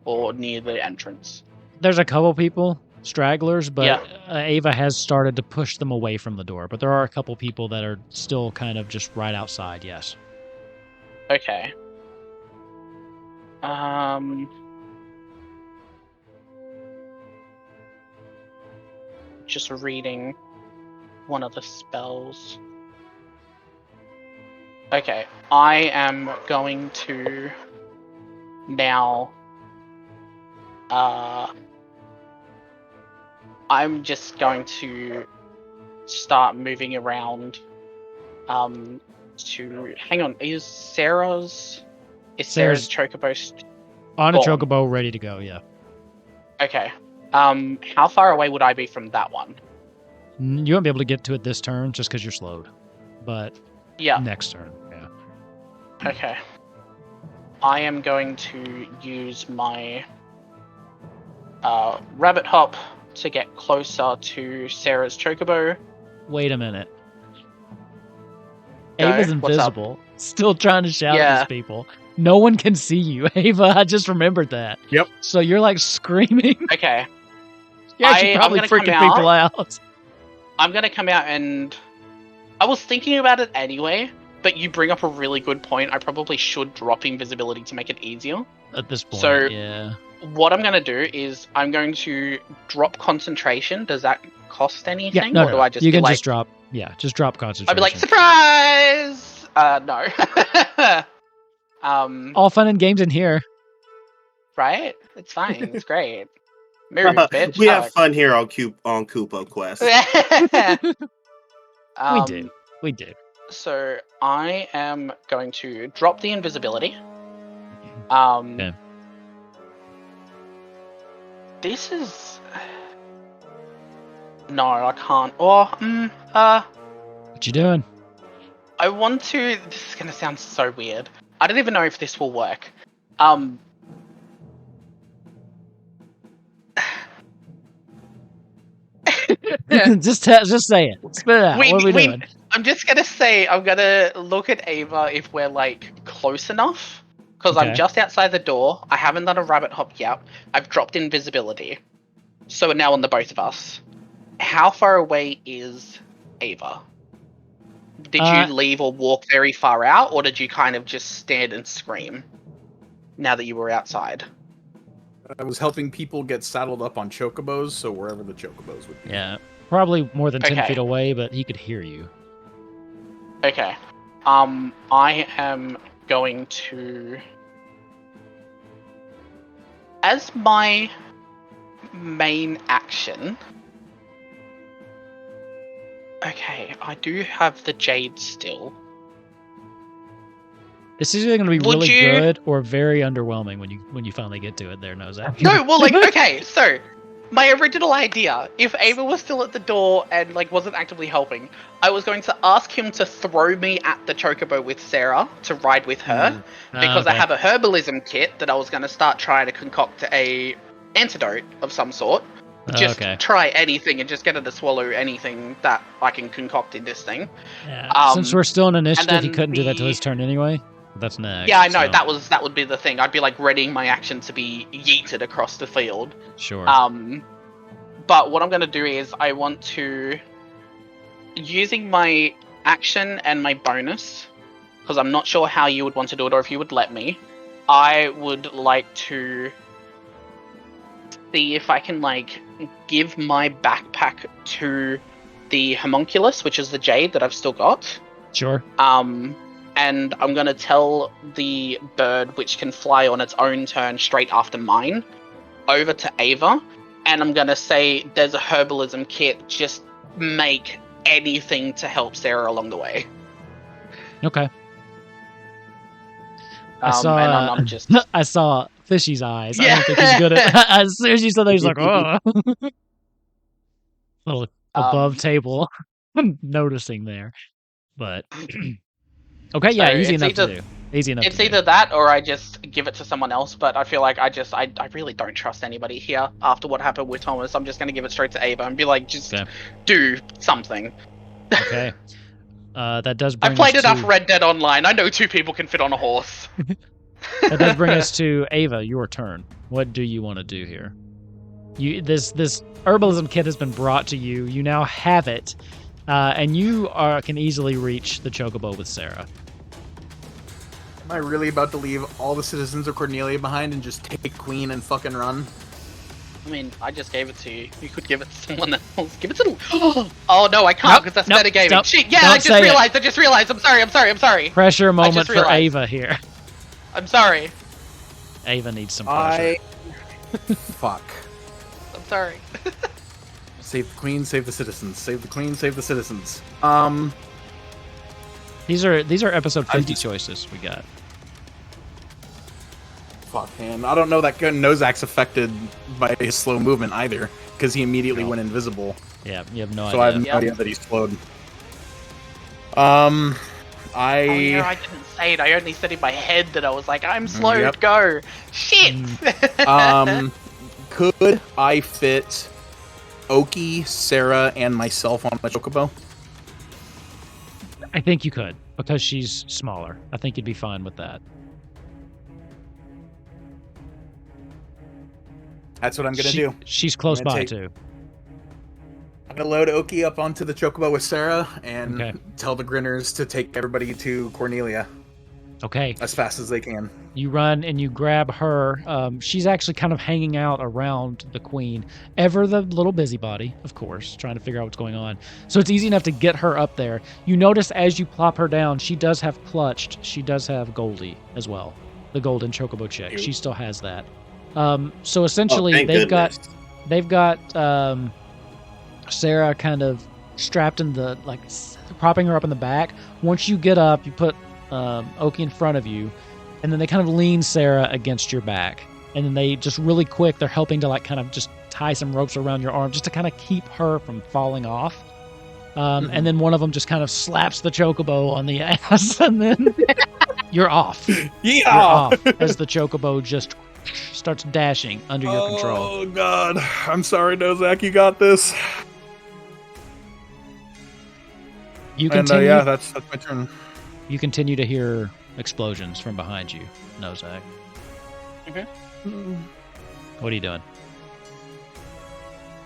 or near the entrance? There's a couple people, stragglers, but Ava has started to push them away from the door. But there are a couple people that are still kind of just right outside, yes. Okay. Just reading one of the spells. Okay, I am going to now. I'm just going to start moving around. Hang on. Is Sarah's chocobo on a chocobo, ready to go? Yeah. Okay. How far away would I be from that one? You won't be able to get to it this turn just because you're slowed, but next turn. Yeah. Okay. I am going to use my rabbit hop to get closer to Sarah's chocobo. Wait a minute. Ava's invisible. Still trying to shout at these people. No one can see you, Ava. I just remembered that. Yep. So you're screaming. Okay. Yeah, you're probably freaking people out. I'm gonna come out and... I was thinking about it anyway, but you bring up a really good point. I probably should drop invisibility to make it easier. At this point, so, what I'm gonna do is I'm going to drop concentration. Does that cost anything? Yeah, no. Do I just you can just drop... Yeah, just drop concentration. I'd be like, surprise! No. All fun and games in here. Right? It's fine. It's great. Move, bitch. We have fun here on Kupo Quest. We do. So I am going to drop the invisibility. This is... No, I can't. What you doing? I want to... This is going to sound so weird. I don't even know if this will work. just say it. Spit it out. What are we doing? I'm just gonna say I'm gonna look at Ava if we're close enough, Because Okay. I'm just outside the door. I haven't done a rabbit hop yet. I've dropped invisibility. So we're now on the both of us. How far away is Ava? Did you leave or walk very far out, or did you kind of just stand and scream now that you were outside? I was helping people get saddled up on chocobos, so wherever the chocobos would be. Yeah, probably more than 10 Okay. feet away, but he could hear you. Okay. I am going to... As my main action... Okay, I do have the Jade still. This is either going to be Would really you- good or very underwhelming when you finally get to it there, Nozak. No, well, like, okay, so... My original idea, if Ava was still at the door and, like, wasn't actively helping, I was going to ask him to throw me at the chocobo with Sara to ride with her, because I Okay. have a herbalism kit that I was going to start trying to concoct a antidote of some sort. Just Okay. try anything and just get her to swallow anything that I can concoct in this thing. Yeah. Since we're still in initiative, he then couldn't do that till the- his turn anyway. But that's next. Yeah, I know, so- that would be the thing. I'd be, like, readying my action to be yeeted across the field. Sure. But what I'm going to do is I want to, using my action and my bonus, because I'm not sure how you would want to do it or if you would let me, I would like to see if I can, like, give my backpack to the homunculus, which is the jade that I've still got. Sure. And I'm going to tell the bird, which can fly on its own turn straight after mine, over to Ava. And I'm going to say there's a herbalism kit. Just make anything to help Sara along the way. Okay. I saw. And I'm just... I saw Fishy's eyes. I Yeah. don't think he's good at. As soon as you said that, he's like, oh. Little above table noticing there, but okay, yeah, So easy it's enough to either- do. Easy enough. It's to either do. that or I just give it to someone else, but I feel like I really don't trust anybody here after what happened with Thomas. I'm just going to give it straight to Ava and be like, just Okay. do something. Okay. That does bring I played us enough to, Red Dead Online. I know 2 people can fit on a horse. That does bring us to Ava. Your turn. What do you want to do here? This herbalism kit has been brought to you. You now have it, and you can easily reach the chocobo with Sara. Am I really about to leave all the citizens of Cornelia behind and just take Queen and fucking run? I mean, I just gave it to you. You could give it to someone else. Give it to... Oh, no, I can't, because that's metagaming. Nope, Shit, yeah, don't I say just realized. I'm sorry. Pressure moment just for realized. Ava here. I'm sorry. Ava needs some pressure. Fuck. I'm sorry. Save the Queen, save the citizens. Save the Queen, save the citizens. These are episode 50 just- choices we got. Fuck, man. I don't know that Nozak's affected by his slow movement either, because he immediately No. went invisible. Yeah, you have no So I have idea. no idea that he's slowed. Oh, yeah, I didn't say it. I only said in my head that I was like, I'm slowed, Yep. go. Shit! Could I fit Oki, Sara, and myself on the chocobo? I think you could, because she's smaller. I think you'd be fine with that. That's what I'm gonna do. She's close I'm gonna by take- too. I'm gonna load Oki up onto the chocobo with Sara and Okay. tell the Grinners to take everybody to Cornelia Okay, as fast as they can. you run and you grab her. She's actually kind of hanging out around the queen. Ever the little busybody, of course, trying to figure out what's going on. So it's easy enough to get her up there. You notice as you plop her down, she does have clutched. She does have Goldie as well, the golden chocobo chick. She still has that. So essentially, thank they've goodness. got Sara kind of strapped in the propping her up in the back. Once you get up, you put Oki in front of you, and then they kind of lean Sara against your back, and then they just really quick, they're helping to kind of just tie some ropes around your arm just to kind of keep her from falling off. And then one of them just kind of slaps the chocobo on the ass, and then you're off. You're off as the chocobo just starts dashing under your control. Oh god, I'm sorry, Nozak. You got this. You And continue. yeah, that's my turn. You continue to hear explosions from behind you, Nozak. Mm-hmm. What are you doing?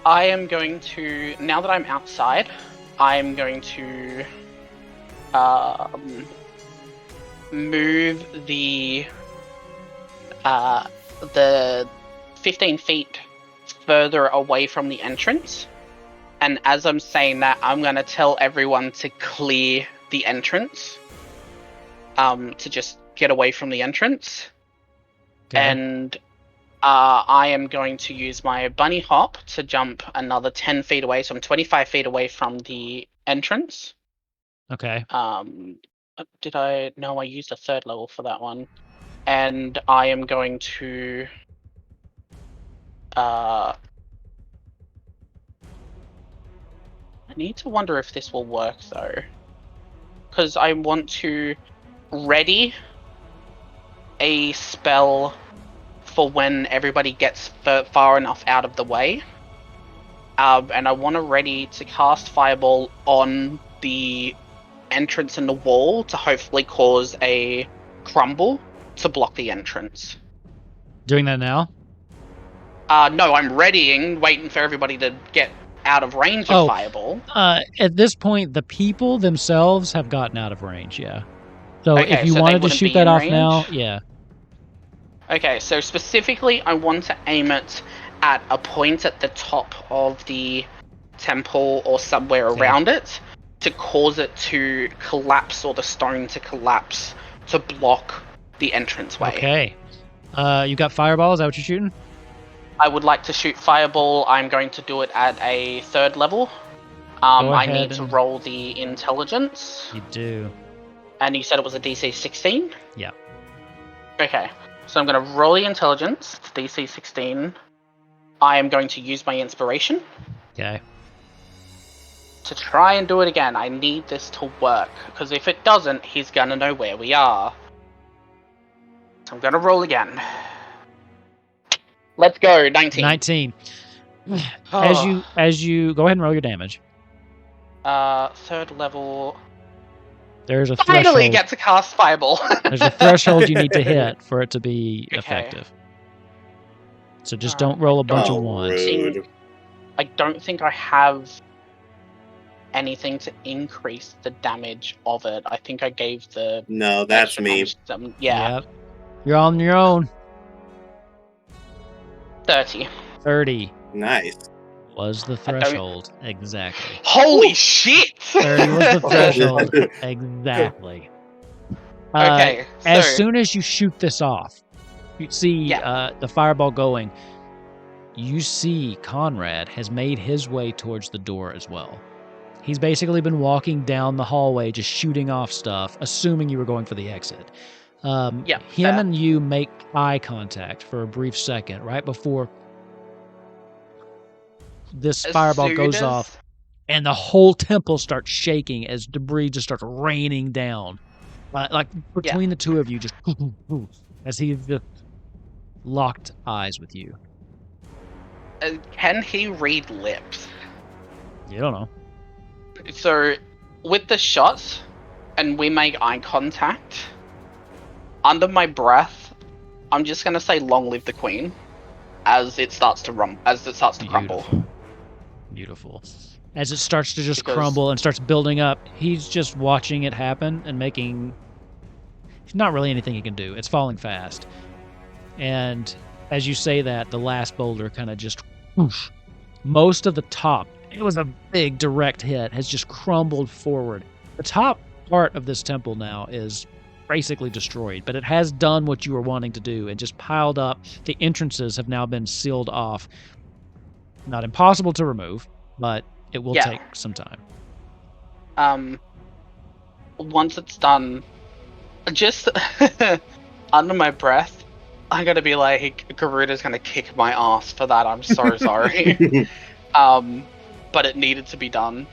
I am going to, now that I'm outside, I'm going to move the 15 feet further away from the entrance. And as I'm saying that, I'm going to tell everyone to clear the entrance. To just get away from the entrance. Okay. And I am going to use my bunny hop to jump another 10 feet away. So I'm 25 feet away from the entrance. Okay. Did I? No, I used a third level for that one. And I am going to I need to wonder if this will work though. Because I want to ready a spell for when everybody gets far enough out of the way. And I want to ready to cast Fireball on the entrance in the wall to hopefully cause a crumble to block the entrance. Doing that now? No, I'm readying, waiting for everybody to get out of range of Fireball. At this point, the people themselves have gotten out of range, yeah. So Okay, if you so wanted to shoot that off now, yeah. Okay, so specifically I want to aim it at a point at the top of the temple or somewhere around it to cause it to collapse or the stone to collapse to block the entranceway. Okay. You got Fireball, is that what you're shooting? I would like to shoot Fireball. I'm going to do it at a 3rd level. I need to roll the intelligence. You do. And you said it was a DC 16? Yeah. Okay. So I'm going to roll the intelligence. It's DC 16. I am going to use my inspiration. Okay. To try and do it again. I need this to work. Because if it doesn't, he's going to know where we are. So I'm going to roll again. Let's go. 19. 19. As you go ahead and roll your damage. 3rd level. There's a Finally threshold. get to cast Fireball. There's a threshold you need to hit for it to be effective. So just don't roll a bunch of ones. I don't think I have anything to increase the damage of it. I think I gave the... No, that's me. Yeah. Yep. You're on your own. 30. 30. Nice. Was the threshold. Exactly. Holy shit! 30 was the threshold. Exactly. Okay. As soon as you shoot this off, you see the fireball going. You see Conrad has made his way towards the door as well. He's basically been walking down the hallway, just shooting off stuff, assuming you were going for the exit. Him and you make eye contact for a brief second, right before this fireball goes off, and the whole temple starts shaking as debris just starts raining down. Like between the two of you, just as he just locked eyes with you. Can he read lips? You don't know. So, with the shot, and we make eye contact, under my breath, I'm just gonna say "Long live the Queen," as it starts to crumble. Beautiful. As it starts to just crumble and starts building up, he's just watching it happen and making... There's not really anything he can do. It's falling fast. And as you say that, the last boulder kind of just... whoosh. Most of the top, it was a big direct hit, has just crumbled forward. The top part of this temple now is basically destroyed, but it has done what you were wanting to do and just piled up. The entrances have now been sealed off. Not impossible to remove, but it will take some time. Once it's done, just under my breath, I'm gonna be like, Garuda's gonna kick my ass for that. I'm so sorry. But it needed to be done,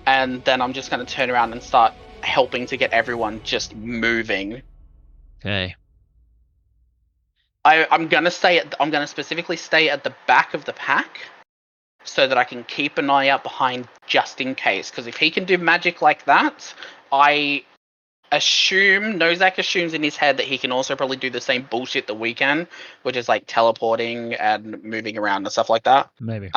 and then I'm just gonna turn around and start helping to get everyone just moving. Okay. I'm gonna specifically stay at the back of the pack, so that I can keep an eye out behind just in case. Because if he can do magic like that, I Nozak assumes in his head that he can also probably do the same bullshit that we can, which is like teleporting and moving around and stuff like that. Maybe.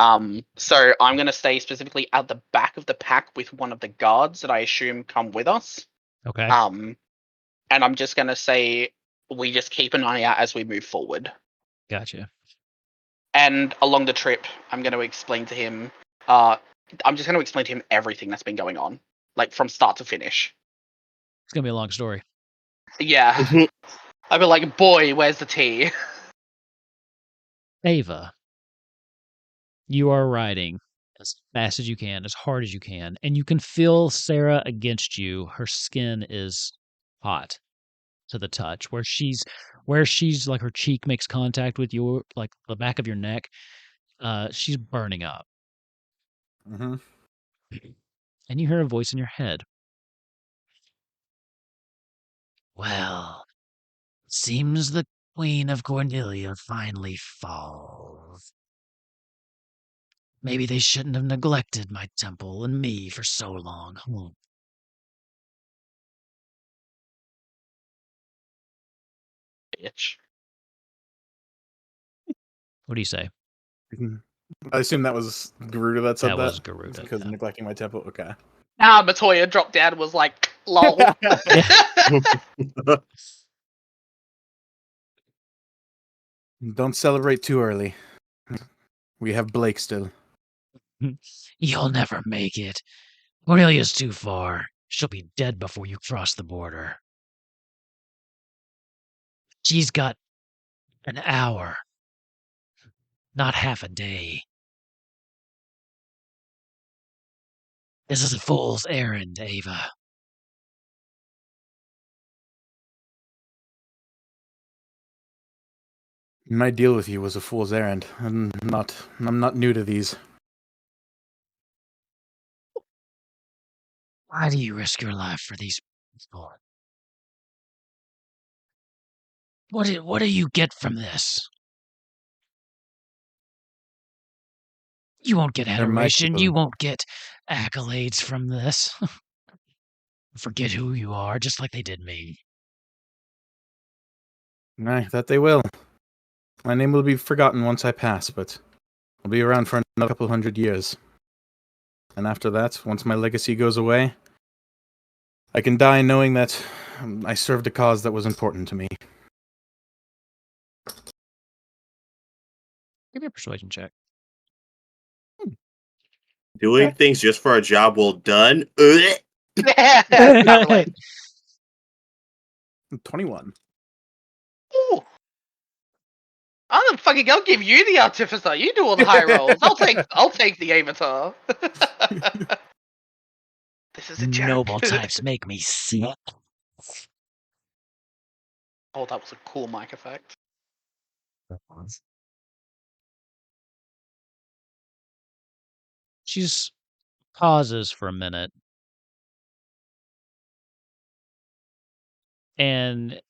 So I'm gonna stay specifically at the back of the pack with one of the guards that I assume come with us. Okay. And I'm just gonna say we just keep an eye out as we move forward. Gotcha. And along the trip, I'm gonna explain to him. I'm just gonna explain to him everything that's been going on, like from start to finish. It's gonna be a long story. Yeah. I'd be like, boy, where's the tea? Ava, you are riding as fast as you can, as hard as you can, and you can feel Sara against you. Her skin is hot to the touch. Where she's like her cheek makes contact with your like the back of your neck, she's burning up. Mm-hmm. And you hear a voice in your head. Well, seems the Queen of Cornelia finally falls. Maybe they shouldn't have neglected my temple and me for so long. Bitch. What do you say? I assume that was Garuda that said that. That was Garuda, Because yeah. neglecting my temple. Okay. Matoya dropped down and was like, lol. Don't celebrate too early. We have Blake still. You'll never make it. Cornelia's too far. She'll be dead before you cross the border. She's got an hour, not half a day. This is a fool's errand, Ava. My deal with you was a fool's errand. I'm not new to these. Why do you risk your life for these people? What do you get from this? You won't get They're my adoration. people. You won't get accolades from this. Forget who you are, just like they did me. Aye, that they will. My name will be forgotten once I pass, but I'll be around for another couple hundred years. And after that, once my legacy goes away, I can die knowing that I served a cause that was important to me. Give me a persuasion check. Doing things just for a job well done. Not really. 21. Ooh. I'll give you the artificer. You do all the high rolls. I'll take the avatar. This is a joke. Noble types make me sick. Oh, that was a cool mic effect. She just pauses for a minute. And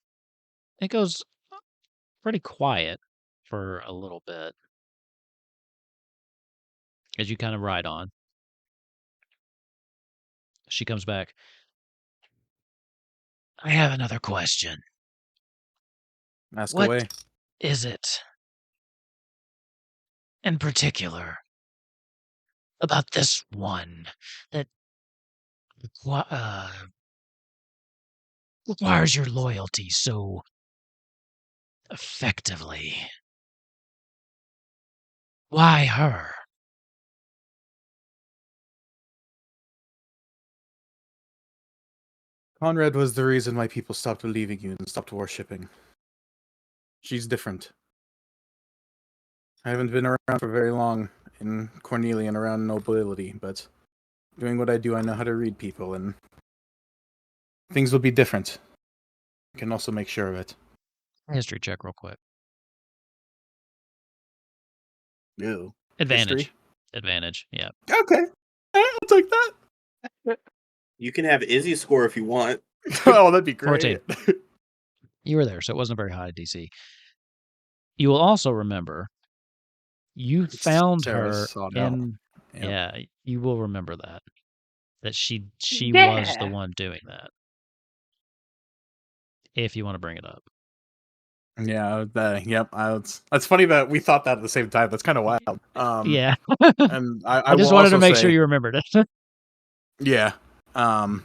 it goes pretty quiet for a little bit as you kind of ride on. She comes back. I have another question. Ask What away. is it in particular about this one that requires your loyalty so effectively? Why her? Conrad was the reason why people stopped believing you and stopped worshipping. She's different. I haven't been around for very long in Cornelia and around nobility, but doing what I do, I know how to read people, and things will be different. I can also make sure of it. History check real quick. Ew. Advantage. History? Advantage, yeah. Okay. I'll take that. You can have Izzy score if you want. Oh, that'd be 14. great. You were there, so it wasn't a very high DC. You will also remember you found Sara her sought out. in... Yep. Yeah, you will remember that. That she was the Yeah. one doing that. if you want to bring it up. Yeah. Yep. That's funny that we thought that at the same time. That's kind of wild. Yeah. And I I just will wanted to also make say, sure you remembered it. yeah. And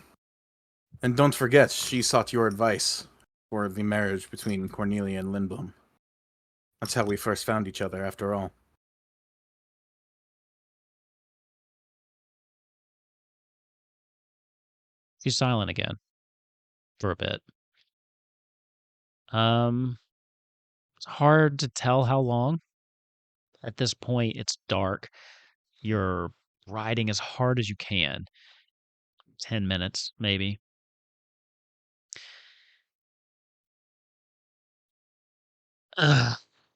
don't forget, she sought your advice for the marriage between Cornelia and Lindblom. That's how we first found each other, after all. She's silent again for a bit. It's hard to tell how long. At this point, it's dark. You're riding as hard as you can. 10 minutes, maybe.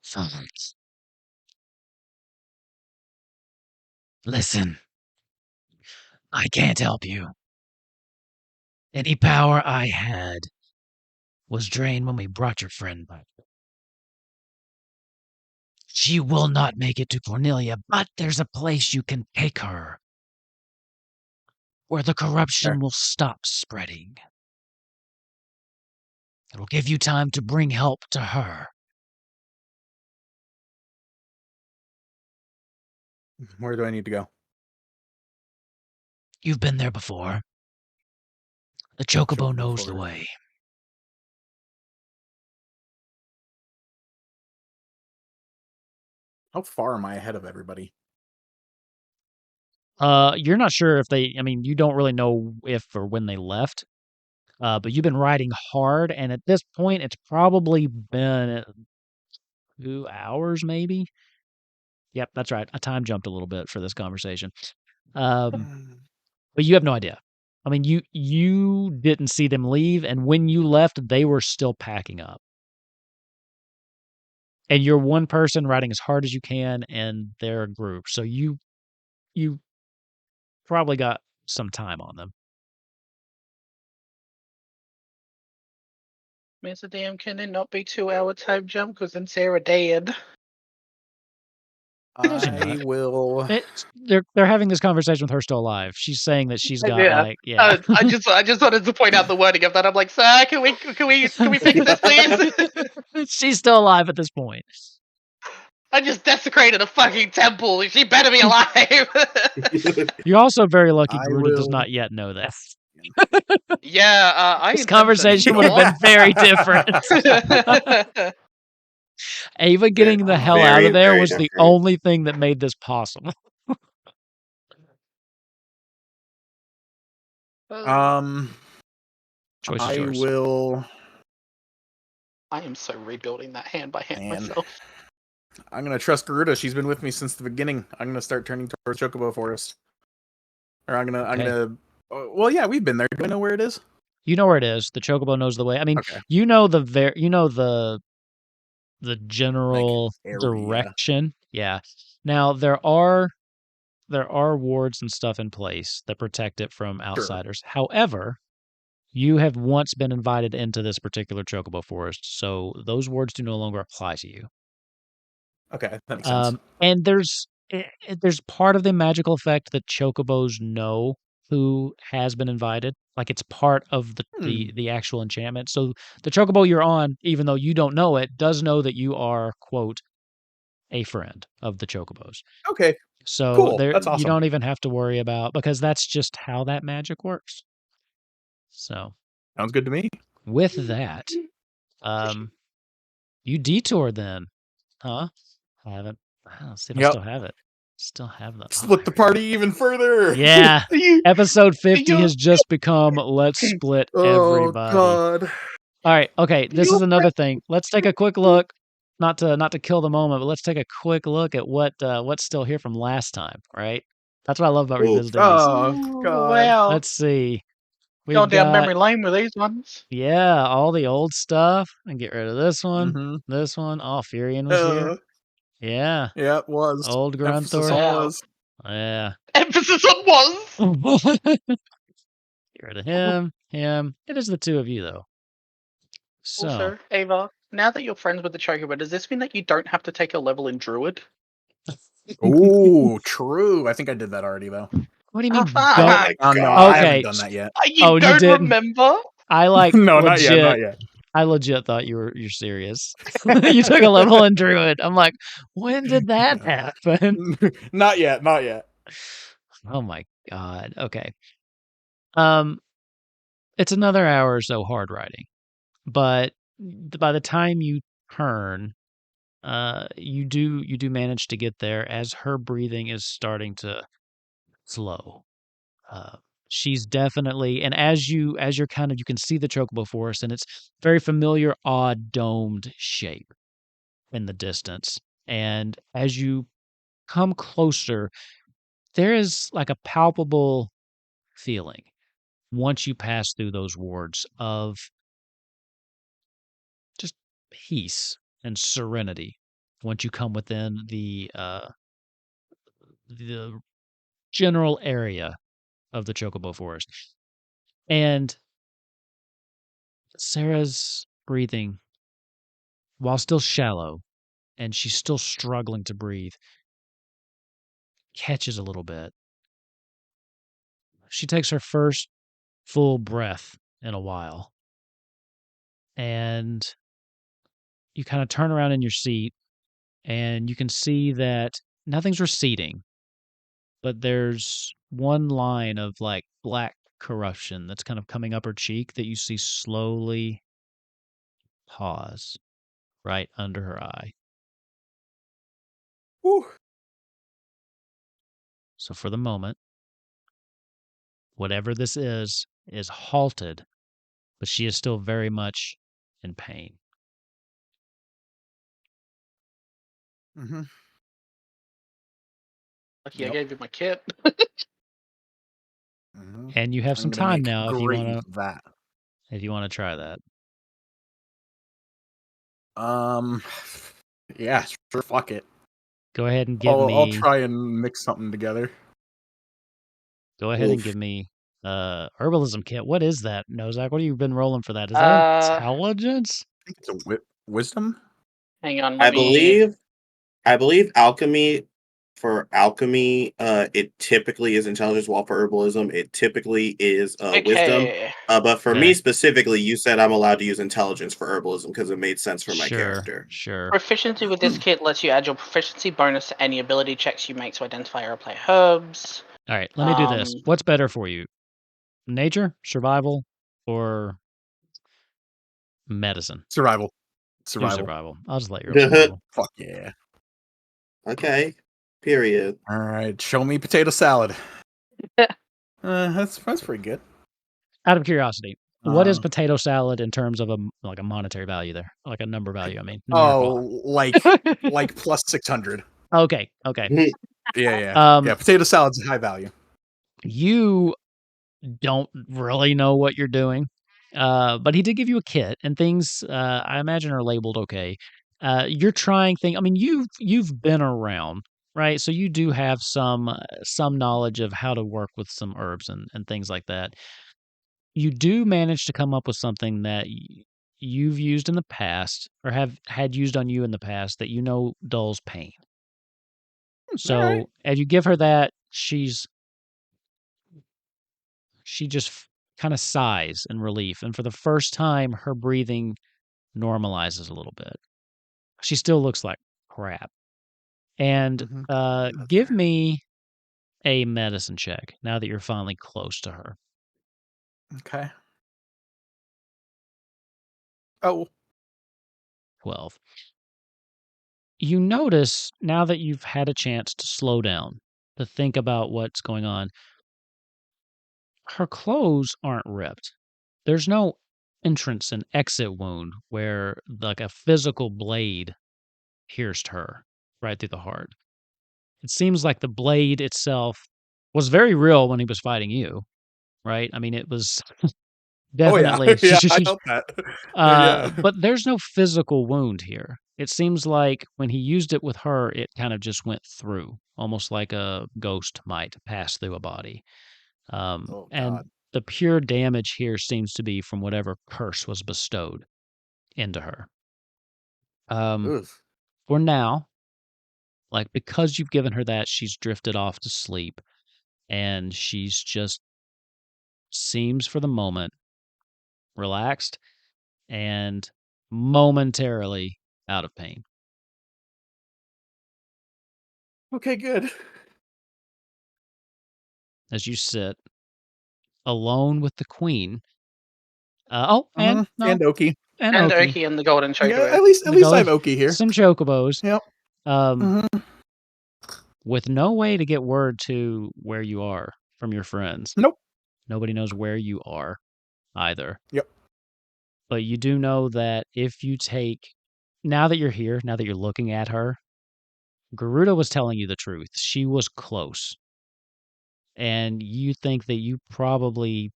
Phones. Listen, I can't help you. Any power I had was drained when we brought your friend back. She will not make it to Cornelia, but there's a place you can take her where the corruption Sure. will stop spreading. It'll give you time to bring help to her. Where do I need to go? You've been there before. The Chocobo Chocobo knows the Forest. way. How far am I ahead of everybody? You're not sure if you don't really know if or when they left. But you've been riding hard, and at this point, it's probably been 2 hours, maybe. Yep, that's right. I time jumped a little bit for this conversation. But you have no idea. I mean, you didn't see them leave, and when you left, they were still packing up. And you're one person riding as hard as you can, and they're a group. So you probably got some time on them. Mr. Damn, can it not be 2-hour time jump? Because then Sarah dead. I will. They're having this conversation with her still alive. She's saying that she's got I just wanted to point out the wording of that. I'm like, sir, can we fix this, please? She's still alive at this point. I just desecrated a fucking temple. She better be alive. You're also very lucky I Garuda does will- not yet know that. Yeah, This conversation would have been very different. Ava getting the hell out Very, of there very was the different. only thing that made this possible. Choice is I yours. will. I am so rebuilding that hand by hand Man. myself. I'm gonna trust Garuda. She's been with me since the beginning. I'm gonna start turning towards Chocobo Forest. Or I'm gonna. Well, yeah, we've been there. Do I know where it is? You know where it is. The Chocobo knows the way. I mean, Okay. you know the general area. direction. Yeah. Now there are wards and stuff in place that protect it from outsiders. However, you have once been invited into this particular Chocobo Forest, so those wards do no longer apply to you. Okay, that makes sense. And there's part of the magical effect that Chocobos know who has been invited. Like it's part of the actual enchantment. So the Chocobo you're on, even though you don't know it, does know that you are, quote, a friend of the Chocobos. Okay. So Cool. That's awesome. You don't even have to worry about, because that's just how that magic works. So Sounds good to me. with that, you detoured then, huh? I haven't. Let's see if I still have it. Still have the Split the party even further. Yeah. Episode 50 has just become let's split everybody. God. All right. Okay. This is another thing. Let's take a quick look. Not to kill the moment, but let's take a quick look at what's still here from last time. Right. That's what I love about revisiting these. Oh God. Wow. Let's see. Go down memory lane with these ones. Yeah, all the old stuff, and get rid of this one. Mm-hmm. This one. Oh, Furion was here. Yeah. Yeah, it was. Old Emphasis Grunthor. on was. Yeah. Emphasis on was. Get rid of him. It is the two of you, though. So, Also, Ava, now that you're friends with the Chocobo, does this mean that you don't have to take a level in Druid? Oh, true. I think I did that already, though. What do you mean? fuck. Don't? Oh, no, Okay. I haven't done that yet. You don't didn't. remember? I like No, legit. not yet. I legit thought you're serious. You took a level in Druid. I'm like, when did that happen? Not yet. Not yet. Oh my god. Okay. It's another hour or so hard riding, but by the time you turn, you do manage to get there as her breathing is starting to slow. Uh, she's definitely, and as you're kind of, you can see the chocobo forest, and it's very familiar, odd domed shape in the distance. And as you come closer, there is like a palpable feeling once you pass through those wards of just peace and serenity. Once you come within the general area of the chocobo forest, and Sarah's breathing, while still shallow, and she's still struggling to breathe, catches a little bit. She takes her first full breath in a while, and you kind of turn around in your seat, and you can see that nothing's receding, but there's one line of like black corruption that's kind of coming up her cheek that you see slowly pause right under her eye. Whew. So for the moment, whatever this is halted, but she is still very much in pain. Mm-hmm. Lucky I Yep. gave you my kit. Mm-hmm. And you have I'm some gonna time make now if you great want use of that. to try that. Um, yeah, sure. Fuck it. Go ahead and give I'll me try and mix something together. Oof. herbalism kit. What is that, Nozak? What have you been rolling for that? Is that Uh, intelligence? I think it's a wisdom. hang on, I let me. believe alchemy, it typically is intelligence, while for herbalism, it typically is wisdom. Okay. But for Okay. me specifically, you said I'm allowed to use intelligence for herbalism because it made sense for my Sure, character. sure. Proficiency with this kit lets you add your proficiency bonus to any ability checks you make to identify or apply herbs. All right, let me do this. Um, What's better for you? Nature, survival, or medicine? Survival. Do Survival. survival. I'll just let you roll survival. Fuck yeah. Okay. Period. All right, show me potato salad. That's pretty good. Out of curiosity, what is Um, potato salad in terms of a monetary value there? Like a number value, I mean. like plus 600. Okay. Yeah. Potato salad's high value. You don't really know what you're doing, but he did give you a kit, and things I imagine are labeled okay. You're trying things. I mean, you've been around, right? So you do have some knowledge of how to work with some herbs and things like that. You do manage to come up with something that you've used in the past or have had used on you in the past that you know dulls pain. All right. So as you give her that, she just kind of sighs in relief, and for the first time, her breathing normalizes a little bit. She still looks like crap. And Mhm. give me a medicine check now that you're finally close to her. Okay. Oh. 12. You notice now that you've had a chance to slow down, to think about what's going on, her clothes aren't ripped. There's no entrance and exit wound where like a physical blade pierced her right through the heart. It seems like the blade itself was very real when he was fighting you, right? I mean, it was Oh yeah. definitely, Yeah, I felt that. Yeah. but there's no physical wound here. It seems like when he used it with her, it kind of just went through, almost like a ghost might pass through a body. Oh And god. the pure damage here seems to be from whatever curse was bestowed into her. Oof. For now, like because you've given her that, she's drifted off to sleep, and she's just seems for the moment relaxed and momentarily out of pain. Okay, good. As you sit alone with the queen. And And Oki. and And Oki. Oki and the golden Yeah, chocobo. at least I have Oki here. Some chocobos. Yep. With no way to get word to where you are from your friends. Nope. Nobody knows where you are either. Yep. But you do know that if you take, now that you're here, now that you're looking at her, Garuda was telling you the truth. She was close. And you think that you probably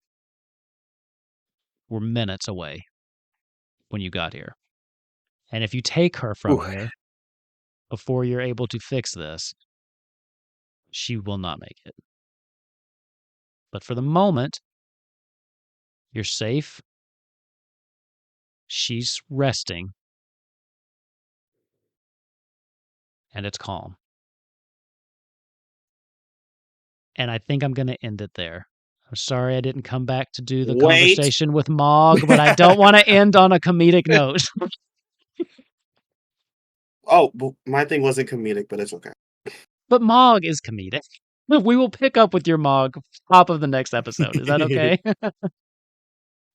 were minutes away when you got here. And if you take her from here before you're able to fix this, she will not make it. But for the moment, you're safe. She's resting. And it's calm. And I think I'm going to end it there. I'm sorry I didn't come back to do the conversation with Mog, but I don't want to end on a comedic note. Oh, well, my thing wasn't comedic, but it's okay. But Mog is comedic. We will pick up with your Mog top of the next episode. Is that okay?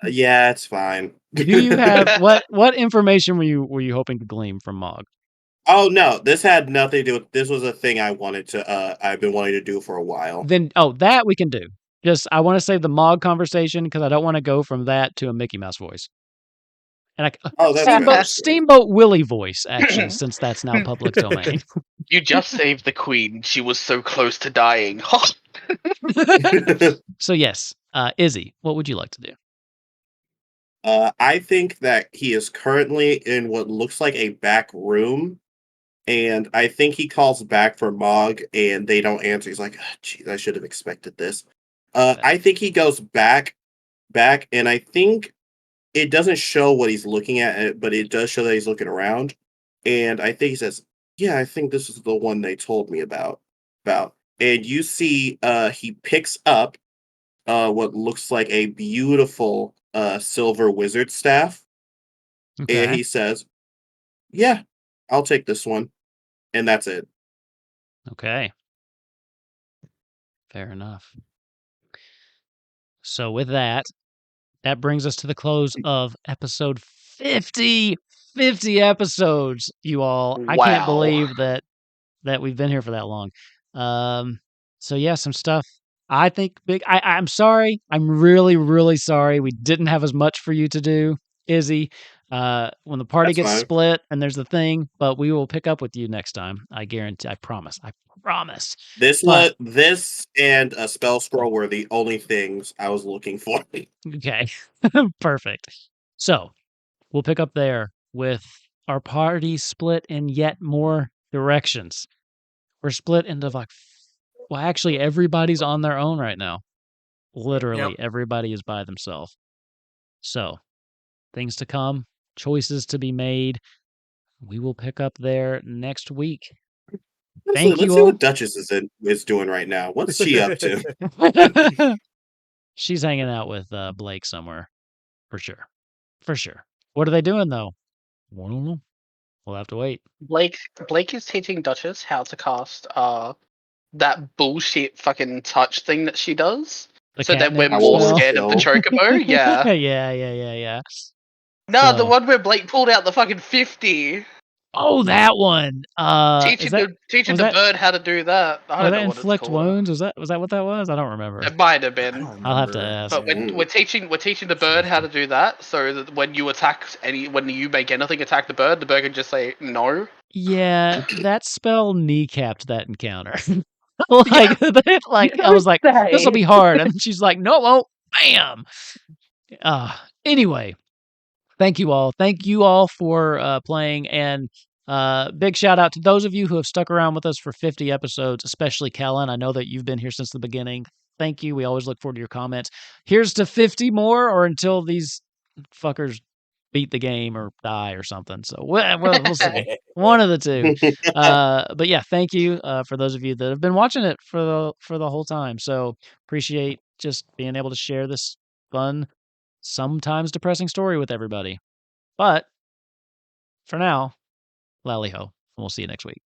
Yeah, it's fine. Do you have what information were you hoping to glean from Mog? Oh no, this had nothing to do with. This was a thing I wanted to. I've been wanting to do for a while. Then that we can do. Just I want to save the Mog conversation because I don't want to go from that to a Mickey Mouse voice. And Steamboat Willie voice, actually, since that's now public domain. You just saved the queen. She was so close to dying. So yes, Izzy, what would you like to do? I think that he is currently in what looks like a back room, and I think he calls back for Mog, and they don't answer. He's like, "Geez, I should have expected this." I think he goes back, and I think it doesn't show what he's looking at, but it does show that he's looking around. And I think he says, "Yeah, I think this is the one they told me about." And you see, he picks up what looks like a beautiful silver wizard staff, and he says, "Yeah, I'll take this one," and that's it. Okay. Fair enough. So with that brings us to the close of episode 50. 50 episodes, you all. I can't believe that we've been here for that long. So yeah, some stuff. I think big. I'm sorry. I'm really, really sorry. We didn't have as much for you to do, Izzy. When the party gets split and there's the thing, but we will pick up with you next time. I guarantee. I promise. This and a spell scroll were the only things I was looking for. Okay, perfect. So we'll pick up there with our party split in yet more directions. We're split into actually everybody's on their own right now. Literally, everybody is by themselves. So, things to come, choices to be made. We will pick up there next week. Honestly, let's see what Duchess is doing right now. What's she up to? She's hanging out with Blake somewhere, for sure. What are they doing though? I don't know. We'll have to wait. Blake is teaching Duchess how to cast that bullshit fucking touch thing that she does. So that we're more scared of the chocobo. Yeah. Yeah. No, the one where Blake pulled out the fucking 50. Oh, that one. Teaching the bird how to do that. I don't know what inflict it's called. wounds? Was that what that was? I don't remember. It might have been. I'll have to ask. But we're teaching the bird how to do that, so that when you make anything attack the bird can just say no. Yeah, that spell kneecapped that encounter. I was like, this will be hard, and she's like, no, it won't. Bam. Anyway, thank you all for playing, and big shout out to those of you who have stuck around with us for 50 episodes, especially Kellen. I know that you've been here since the beginning. Thank you. We always look forward to your comments. Here's to 50 more, or until these fuckers beat the game or die or something. So we'll see. One of the two. But yeah, thank you for those of you that have been watching it for the whole time. So appreciate just being able to share this fun, sometimes depressing story with everybody. But for now, lally ho. We'll see you next week.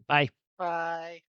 Bye. Bye.